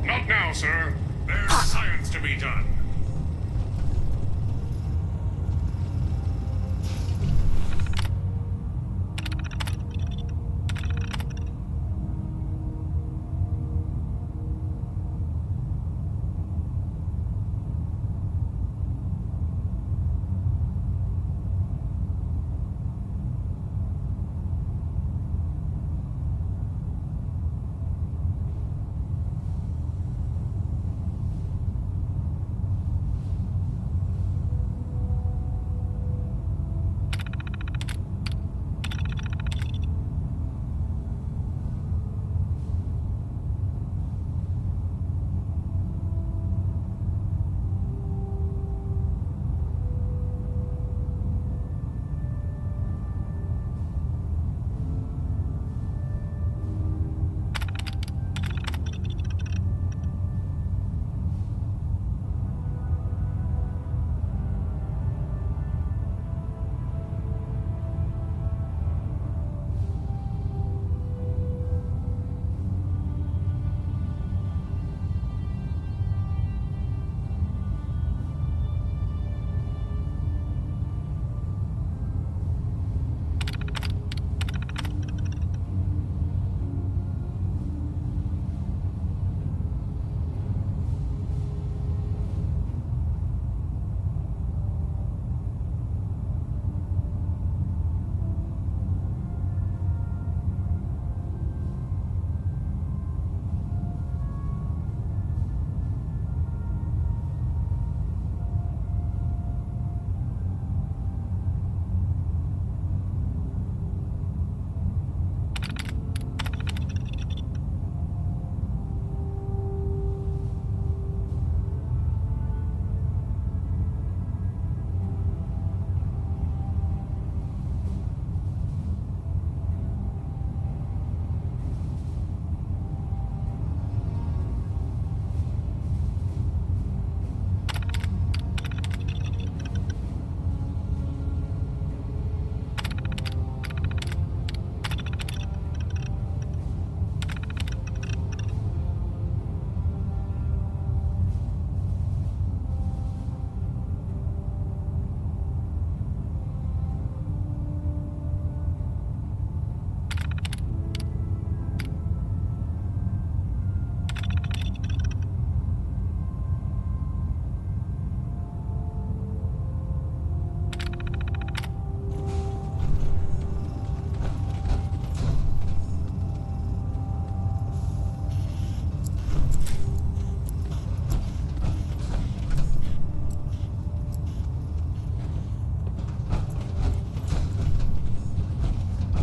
Speaker 20: Not now, sir. There's science to be done.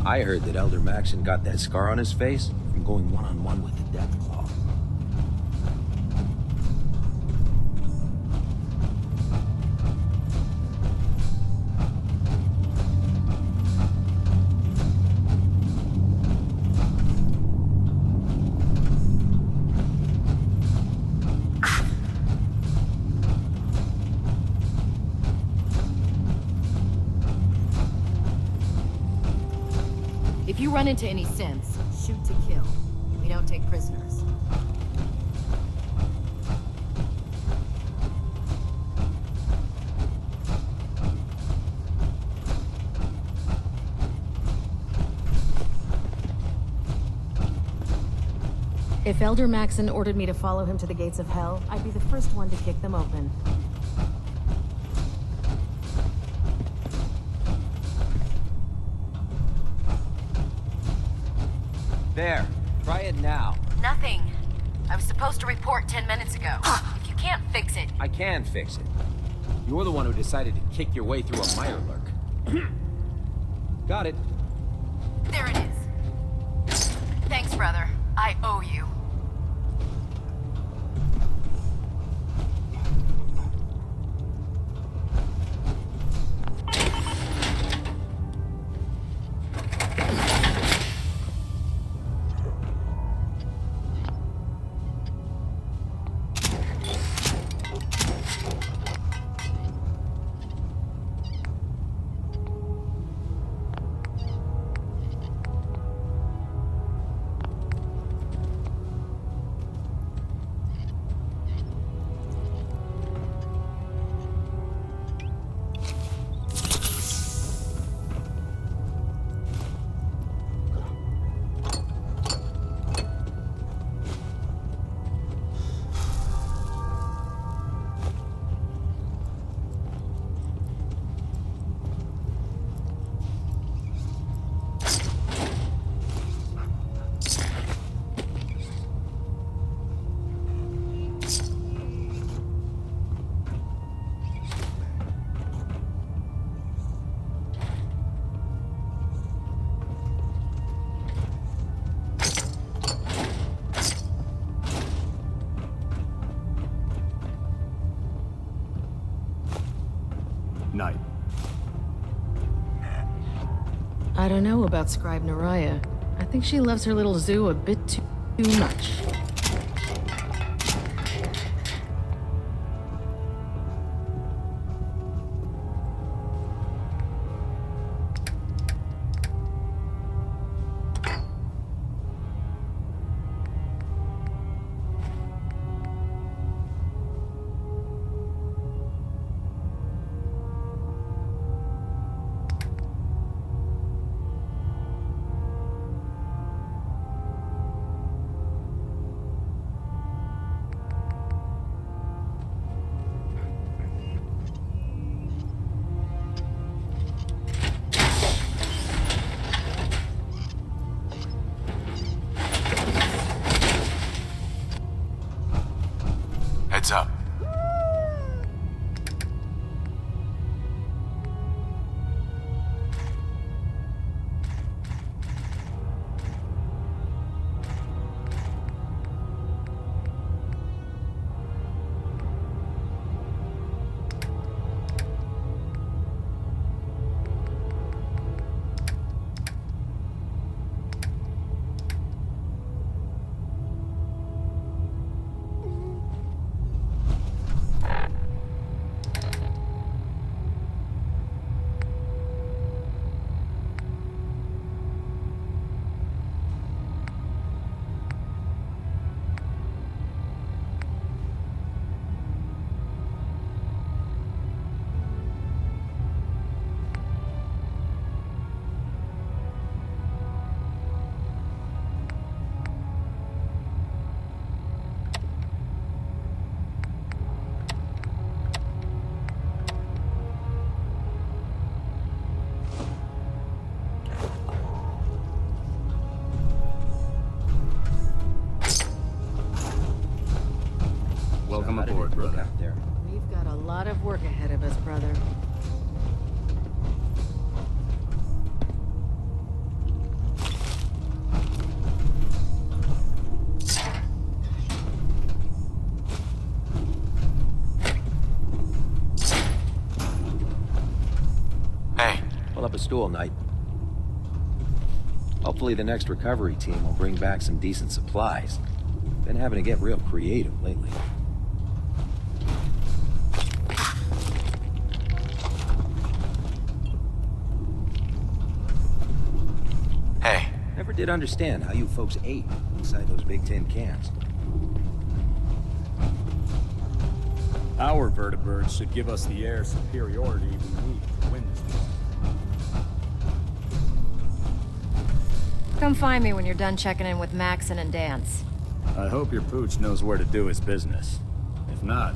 Speaker 21: I heard that Elder Maxon got that scar on his face from going one-on-one with the Deathclaw.
Speaker 8: If you run into any synths, shoot to kill. We don't take prisoners. If Elder Maxon ordered me to follow him to the gates of hell, I'd be the first one to kick them open.
Speaker 22: There. Try it now.
Speaker 17: Nothing. I was supposed to report 10 minutes ago. If you can't fix it...
Speaker 22: I can fix it. You're the one who decided to kick your way through a mire lurk. Got it.
Speaker 17: There it is. Thanks, brother. I owe you.
Speaker 18: Night.
Speaker 8: I don't know about Scribe Naraya. I think she loves her little zoo a bit too much.
Speaker 5: Heads up.
Speaker 12: Welcome aboard, brother.
Speaker 21: Out there.
Speaker 8: We've got a lot of work ahead of us, brother.
Speaker 5: Hey.
Speaker 21: Pull up a stool, Knight. Hopefully the next recovery team will bring back some decent supplies. Been having to get real creative lately.
Speaker 5: Hey.
Speaker 21: Never did understand how you folks ate inside those big tin cans.
Speaker 18: Our vertibirds should give us the air superiority we need to win this war.
Speaker 11: Come find me when you're done checking in with Maxon and Dance.
Speaker 18: I hope your pooch knows where to do his business. If not,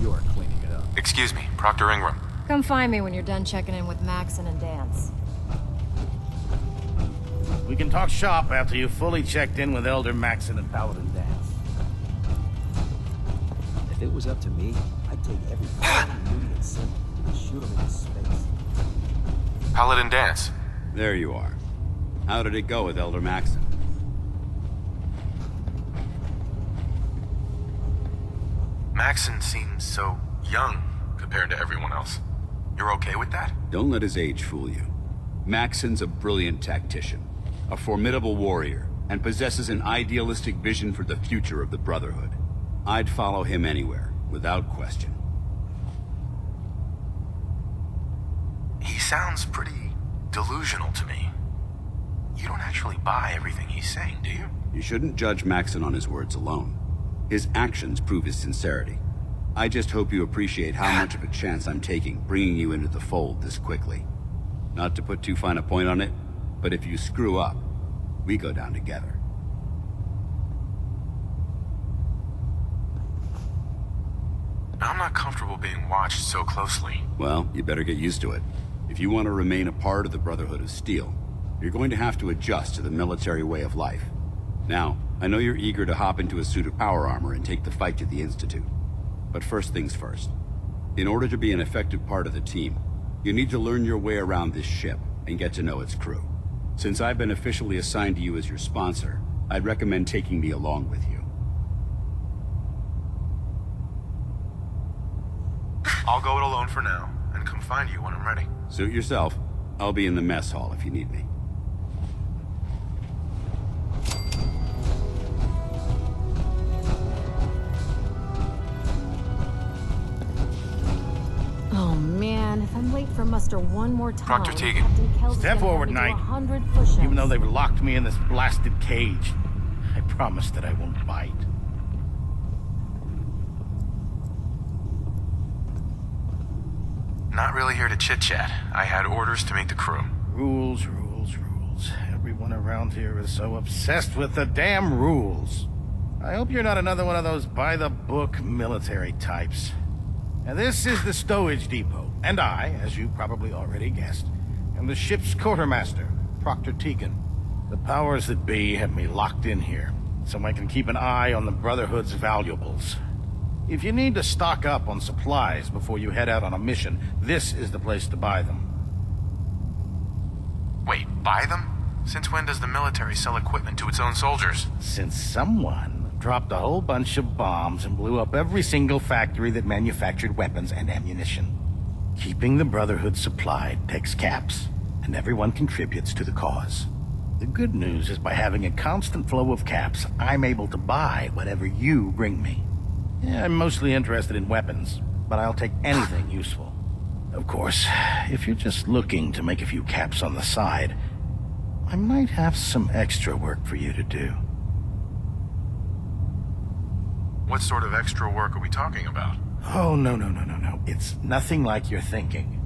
Speaker 18: you are cleaning it up.
Speaker 5: Excuse me, Proctor Ingram.
Speaker 11: Come find me when you're done checking in with Maxon and Dance.
Speaker 4: We can talk shop after you've fully checked in with Elder Maxon and Paladin Dance.
Speaker 21: If it was up to me, I'd take every moody and simple and shoot him into space.
Speaker 5: Paladin Dance.
Speaker 10: There you are. How did it go with Elder Maxon?
Speaker 5: Maxon seems so young compared to everyone else. You're okay with that?
Speaker 10: Don't let his age fool you. Maxon's a brilliant tactician, a formidable warrior, and possesses an idealistic vision for the future of the Brotherhood. I'd follow him anywhere, without question.
Speaker 5: He sounds pretty delusional to me. You don't actually buy everything he's saying, do you?
Speaker 10: You shouldn't judge Maxon on his words alone. His actions prove his sincerity. I just hope you appreciate how much of a chance I'm taking bringing you into the fold this quickly. Not to put too fine a point on it, but if you screw up, we go down together.
Speaker 5: I'm not comfortable being watched so closely.
Speaker 10: Well, you better get used to it. If you want to remain a part of the Brotherhood of Steel, you're going to have to adjust to the military way of life. Now, I know you're eager to hop into a suit of power armor and take the fight to the Institute. But first things first. In order to be an effective part of the team, you need to learn your way around this ship and get to know its crew. Since I've been officially assigned to you as your sponsor, I'd recommend taking me along with you.
Speaker 5: I'll go it alone for now, and come find you when I'm ready.
Speaker 10: Suit yourself. I'll be in the mess hall if you need me.
Speaker 11: Oh man, if I'm late for muster one more time,
Speaker 5: Proctor Tegan.
Speaker 11: Captain Kells is
Speaker 4: Step
Speaker 11: gonna
Speaker 4: forward,
Speaker 11: have me do
Speaker 4: Knight.
Speaker 11: 100 push-ups.
Speaker 4: Even though they've locked me in this blasted cage, I promise that I won't bite.
Speaker 5: Not really here to chit-chat. I had orders to meet the crew.
Speaker 4: Rules, rules, rules. Everyone around here is so obsessed with the damn rules. I hope you're not another one of those by-the-book military types. Now, this is the stowage depot, and I, as you probably already guessed, am the ship's quartermaster, Proctor Tegan. The powers that be have me locked in here, so I can keep an eye on the Brotherhood's valuables. If you need to stock up on supplies before you head out on a mission, this is the place to buy them.
Speaker 5: Wait, buy them? Since when does the military sell equipment to its own soldiers?
Speaker 4: Since someone dropped a whole bunch of bombs and blew up every single factory that manufactured weapons and ammunition. Keeping the Brotherhood supplied takes caps, and everyone contributes to the cause. The good news is by having a constant flow of caps, I'm able to buy whatever you bring me. Yeah, I'm mostly interested in weapons, but I'll take anything useful. Of course, if you're just looking to make a few caps on the side, I might have some extra work for you to do.
Speaker 5: What sort of extra work are we talking about?
Speaker 4: Oh, no. It's nothing like you're thinking.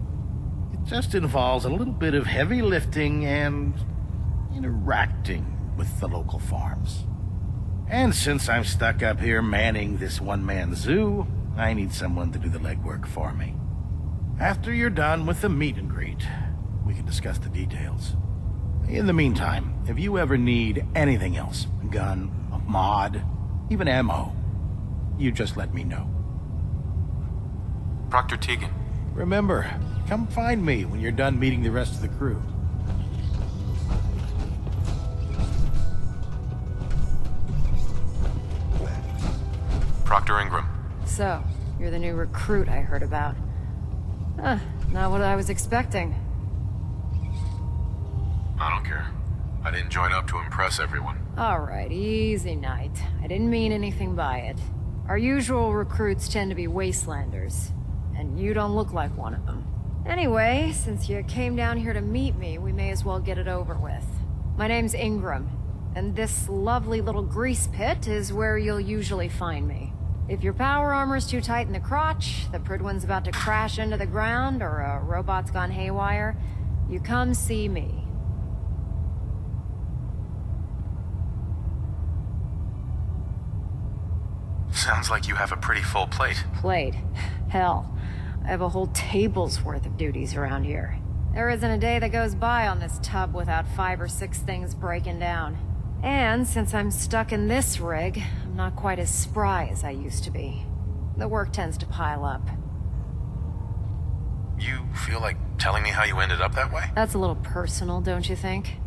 Speaker 4: It just involves a little bit of heavy lifting and interacting with the local farms. And since I'm stuck up here manning this one-man zoo, I need someone to do the legwork for me. After you're done with the meet and greet, we can discuss the details. In the meantime, if you ever need anything else, a gun, a mod, even ammo, you just let me know.
Speaker 5: Proctor Tegan.
Speaker 4: Remember, come find me when you're done meeting the rest of the crew.
Speaker 5: Proctor Ingram.
Speaker 11: So, you're the new recruit I heard about. Not what I was expecting.
Speaker 5: I don't care. I didn't join up to impress everyone.
Speaker 11: Alright, easy Knight. I didn't mean anything by it. Our usual recruits tend to be wastelanders, and you don't look like one of them. Anyway, since you came down here to meet me, we may as well get it over with. My name's Ingram, and this lovely little grease pit is where you'll usually find me. If your power armor's too tight in the crotch, the Pridwin's about to crash into the ground, or a robot's gone haywire, you come see me.
Speaker 5: Sounds like you have a pretty full plate.
Speaker 11: Plate? Hell, I have a whole table's worth of duties around here. There isn't a day that goes by on this tub without 5 or 6 things breaking down. And since I'm stuck in this rig, I'm not quite as spry as I used to be. The work tends to pile up.
Speaker 5: You feel like telling me how you ended up that way?
Speaker 11: That's a little personal, don't you think?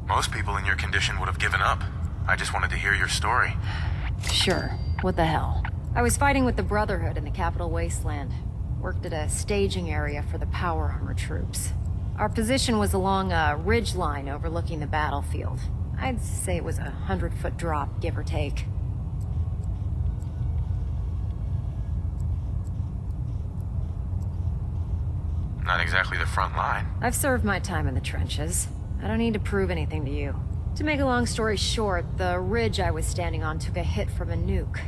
Speaker 5: Most people in your condition would have given up. I just wanted to hear your story.
Speaker 11: Sure. What the hell? I was fighting with the Brotherhood in the Capital Wasteland. Worked at a staging area for the power armor troops. Our position was along a ridge line overlooking the battlefield. I'd say it was a 100-foot drop, give or take.
Speaker 5: Not exactly the front line.
Speaker 11: I've served my time in the trenches. I don't need to prove anything to you. To make a long story short, the ridge I was standing on took a hit from a nuke.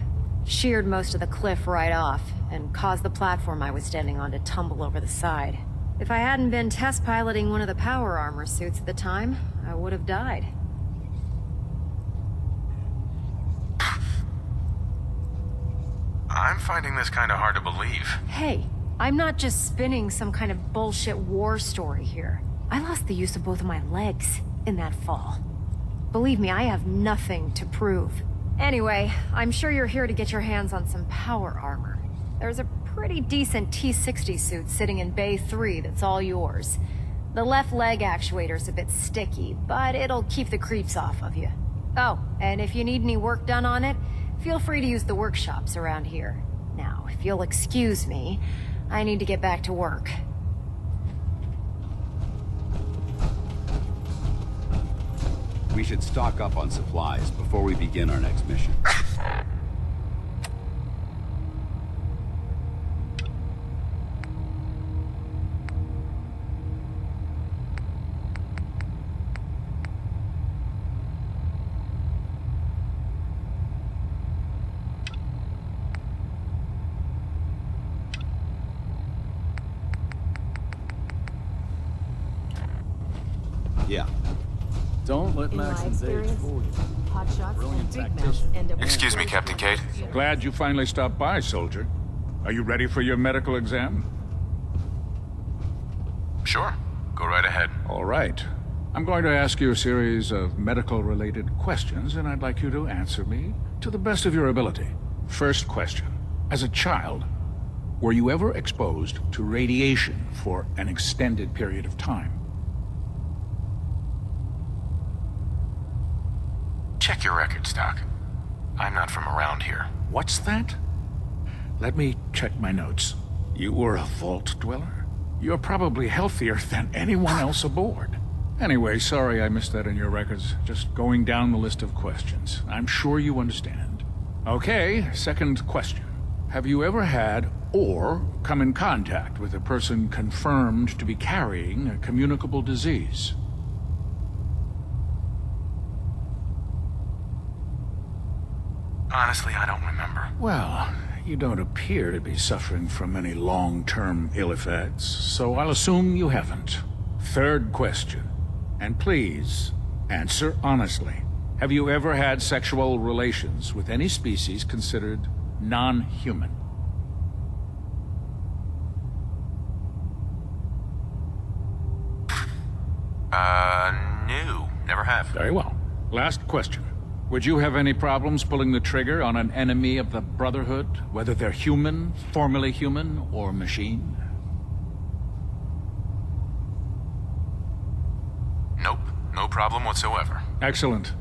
Speaker 11: Sheared most of the cliff right off, and caused the platform I was standing on to tumble over the side. If I hadn't been test piloting one of the power armor suits at the time, I would have died.
Speaker 5: I'm finding this kind of hard to believe.
Speaker 11: Hey, I'm not just spinning some kind of bullshit war story here. I lost the use of both of my legs in that fall. Believe me, I have nothing to prove. Anyway, I'm sure you're here to get your hands on some power armor. There's a pretty decent T-60 suit sitting in Bay 3 that's all yours. The left leg actuator's a bit sticky, but it'll keep the creeps off of you. Oh, and if you need any work done on it, feel free to use the workshops around here. Now, if you'll excuse me, I need to get back to work.
Speaker 10: We should stock up on supplies before we begin our next mission. Yeah.
Speaker 18: Don't let
Speaker 8: In my
Speaker 18: Maxon's age
Speaker 8: experience,
Speaker 18: fool you.
Speaker 8: hot shots
Speaker 18: Brilliant
Speaker 8: and big
Speaker 18: tactician.
Speaker 8: mouths end up...
Speaker 5: Excuse me, Captain Cade.
Speaker 20: Glad you finally stopped by, soldier. Are you ready for your medical exam?
Speaker 5: Sure. Go right ahead.
Speaker 20: All right. I'm going to ask you a series of medical-related questions, and I'd like you to answer me to the best of your ability. First question. As a child, were you ever exposed to radiation for an extended period of time?
Speaker 5: Check your records, Doc. I'm not from around here.
Speaker 20: What's that? Let me check my notes. You were a vault dweller? You're probably healthier than anyone else aboard. Anyway, sorry I missed that in your records. Just going down the list of questions. I'm sure you understand. Okay, second question. Have you ever had or come in contact with a person confirmed to be carrying a communicable disease?
Speaker 5: Honestly, I don't remember.
Speaker 20: Well, you don't appear to be suffering from any long-term ill effects, so I'll assume you haven't. Third question, and please, answer honestly. Have you ever had sexual relations with any species considered non-human?
Speaker 5: No. Never have.
Speaker 20: Very well. Last question. Would you have any problems pulling the trigger on an enemy of the Brotherhood, whether they're human, formerly human, or machine?
Speaker 5: Nope. No problem whatsoever.
Speaker 20: Excellent.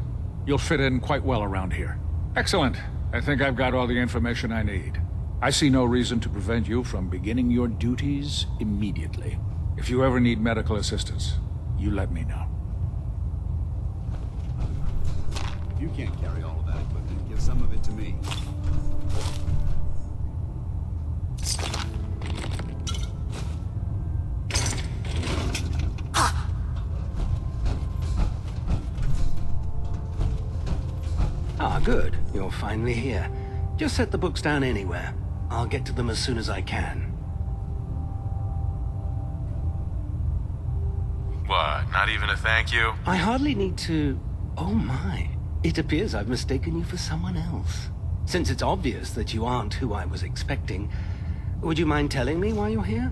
Speaker 20: You'll fit in quite well around here. Excellent. I think I've got all the information I need. I see no reason to prevent you from beginning your duties immediately. If you ever need medical assistance, you let me know.
Speaker 10: You can't carry all of that equipment. Give some of it to me.
Speaker 6: Ah, good. You're finally here. Just set the books down anywhere. I'll get to them as soon as I can.
Speaker 5: What, not even a thank you?
Speaker 6: I hardly need to... Oh my. It appears I've mistaken you for someone else. Since it's obvious that you aren't who I was expecting, would you mind telling me why you're here?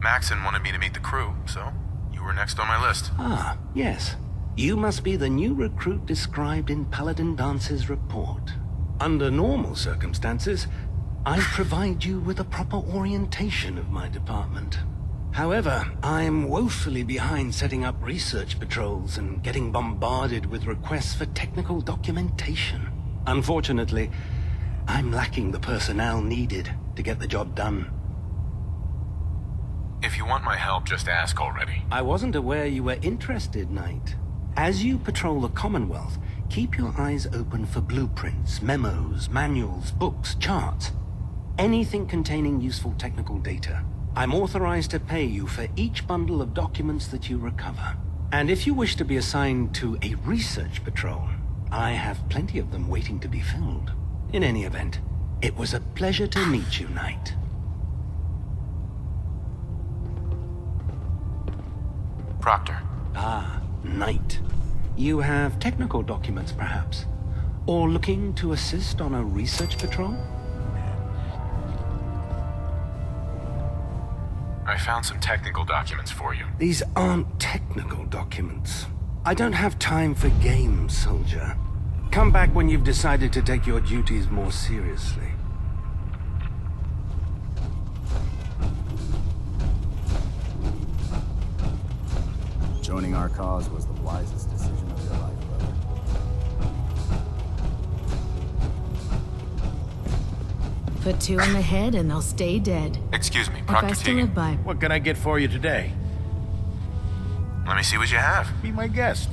Speaker 5: Maxon wanted me to meet the crew, so you were next on my list.
Speaker 6: Ah, yes. You must be the new recruit described in Paladin Dance's report. Under normal circumstances, I'd provide you with a proper orientation of my department. However, I'm woefully behind setting up research patrols and getting bombarded with requests for technical documentation. Unfortunately, I'm lacking the personnel needed to get the job done.
Speaker 5: If you want my help, just ask already.
Speaker 6: I wasn't aware you were interested, Knight. As you patrol the Commonwealth, keep your eyes open for blueprints, memos, manuals, books, charts. Anything containing useful technical data. I'm authorized to pay you for each bundle of documents that you recover. And if you wish to be assigned to a research patrol, I have plenty of them waiting to be filled. In any event, it was a pleasure to meet you, Knight.
Speaker 5: Proctor.
Speaker 6: Ah, Knight. You have technical documents, perhaps? Or looking to assist on a research patrol?
Speaker 5: I found some technical documents for you.
Speaker 6: These aren't technical documents. I don't have time for games, soldier. Come back when you've decided to take your duties more seriously.
Speaker 1: Joining our cause was the wisest decision of your life, brother.
Speaker 8: Put two in the head and they'll stay dead.
Speaker 5: Excuse me,
Speaker 8: If
Speaker 5: Proctor
Speaker 8: I still
Speaker 5: Teagan.
Speaker 8: live by.
Speaker 4: What can I get for you today?
Speaker 5: Let me see what you have.
Speaker 4: Be my guest.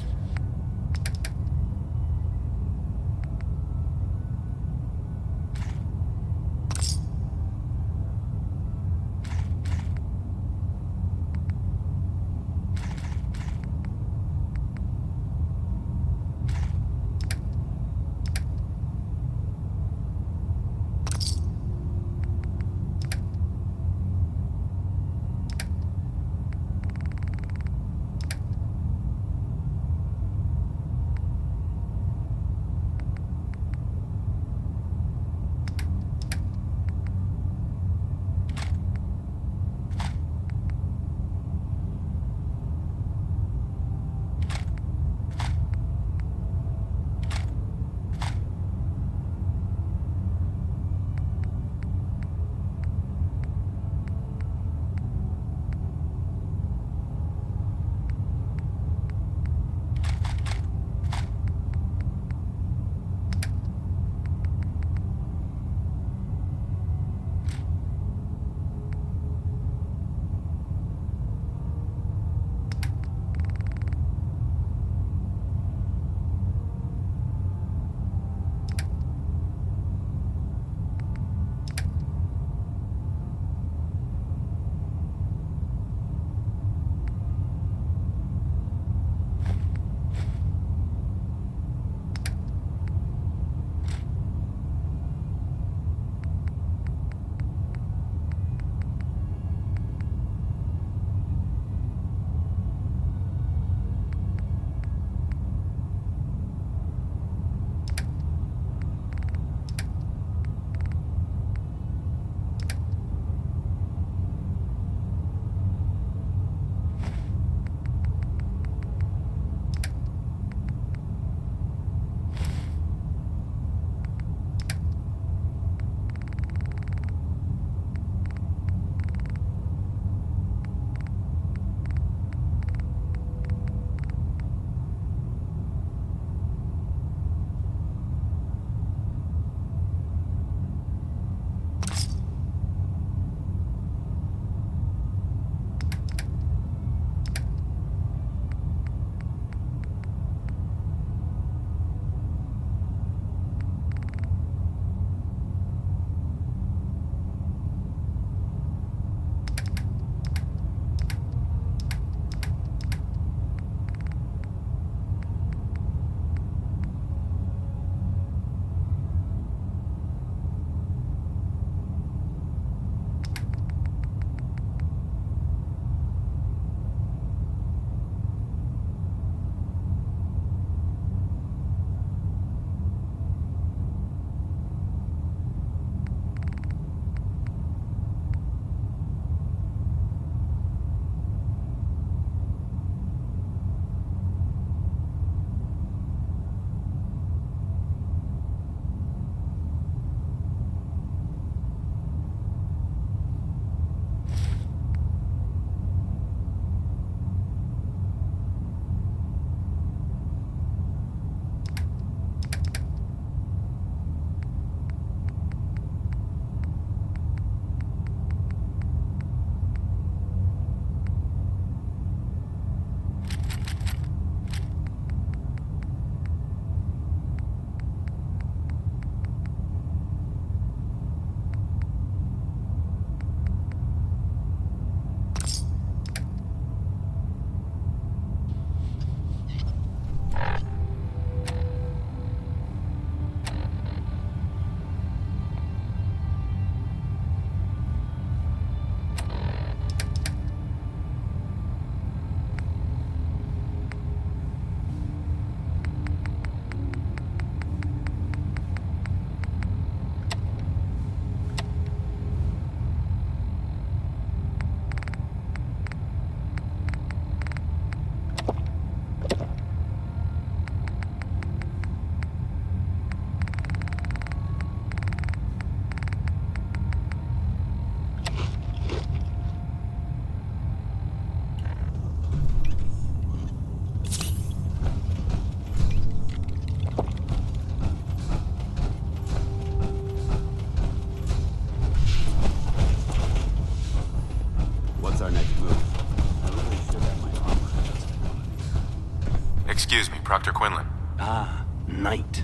Speaker 5: Excuse me, Proctor Quinlan.
Speaker 6: Ah, Knight.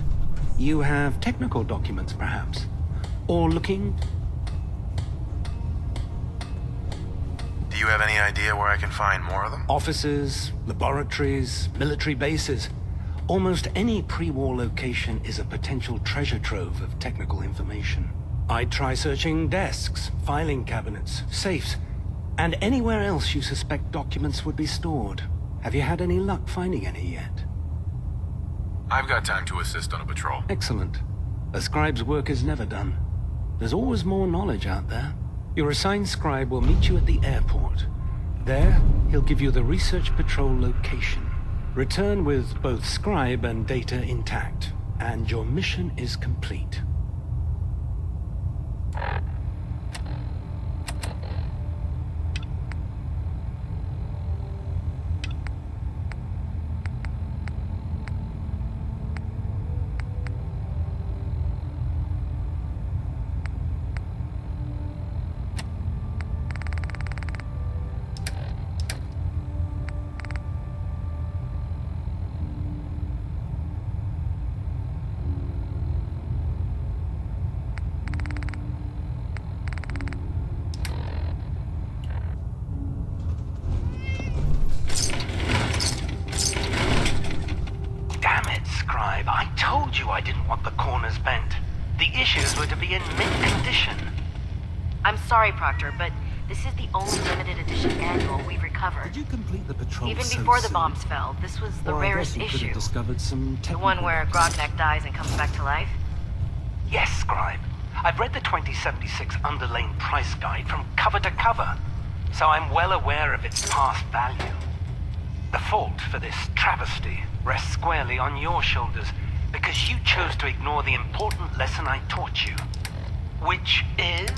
Speaker 6: You have technical documents, perhaps? Or looking?
Speaker 5: Do you have any idea where I can find more of them?
Speaker 6: Offices, laboratories, military bases. Almost any pre-war location is a potential treasure trove of technical information. I'd try searching desks, filing cabinets, safes, and anywhere else you suspect documents would be stored. Have you had any luck finding any yet?
Speaker 5: I've got time to assist on a patrol.
Speaker 6: Excellent. A scribe's work is never done. There's always more knowledge out there. Your assigned scribe will meet you at the airport. There, he'll give you the research patrol location. Return with both scribe and data intact, and your mission is complete. I told you I didn't want the corners bent. The issues were to be in mint condition.
Speaker 17: I'm sorry, Proctor, but this is the only limited edition annual we've recovered.
Speaker 6: Did you complete the patrol
Speaker 17: Even
Speaker 6: so
Speaker 17: before the
Speaker 6: soon?
Speaker 17: bombs fell, this was the
Speaker 6: Or
Speaker 17: rarest
Speaker 6: I guess you could have
Speaker 17: issue.
Speaker 6: discovered some
Speaker 17: The one where Grognak dies and comes back to life?
Speaker 6: Yes, Scribe. I've read the 2076 underlane price guide from cover to cover, so I'm well aware of its past value. The fault for this travesty rests squarely on your shoulders, because you chose to ignore the important lesson I taught you. Which is?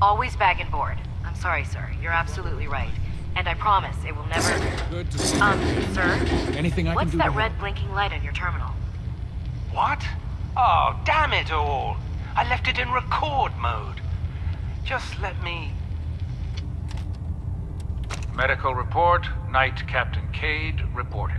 Speaker 17: Always bag and board. I'm sorry, sir. You're absolutely right. And I promise it will never...
Speaker 20: Good to see you.
Speaker 17: Sir?
Speaker 20: Anything I can
Speaker 17: What's
Speaker 20: do
Speaker 17: that
Speaker 20: to
Speaker 17: red
Speaker 20: help?
Speaker 17: blinking light on your terminal?
Speaker 6: What? Oh, damn it all. I left it in record mode. Just let me...
Speaker 20: Medical report, Night Captain Cade reporting.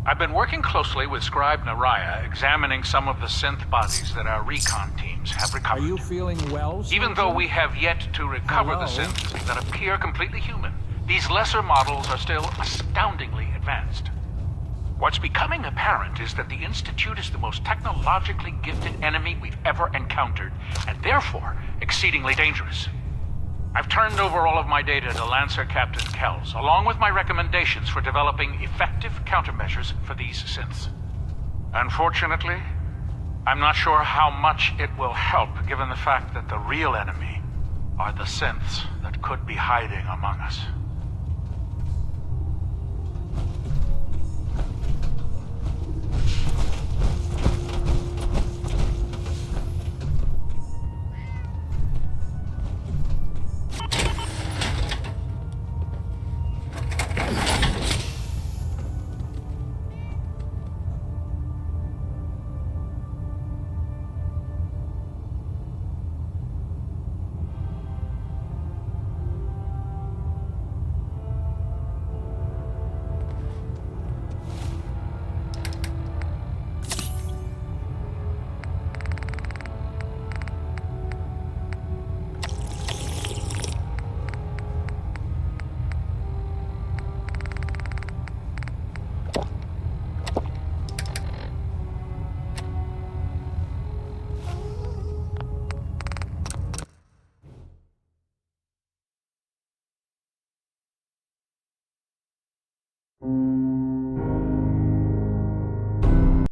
Speaker 20: I've been working closely with Scribe Naraya, examining some of the synth bodies that our recon teams have recovered.
Speaker 9: Are you feeling well,
Speaker 20: Even though we have yet to recover the
Speaker 9: Hello?
Speaker 20: synths that appear completely human, these lesser models are still astoundingly advanced. What's becoming apparent is that the Institute is the most technologically gifted enemy we've ever encountered, and therefore exceedingly dangerous. I've turned over all of my data to Lancer Captain Kells, along with my recommendations for developing effective countermeasures for these synths. Unfortunately, I'm not sure how much it will help, given the fact that the real enemy are the synths that could be hiding among us.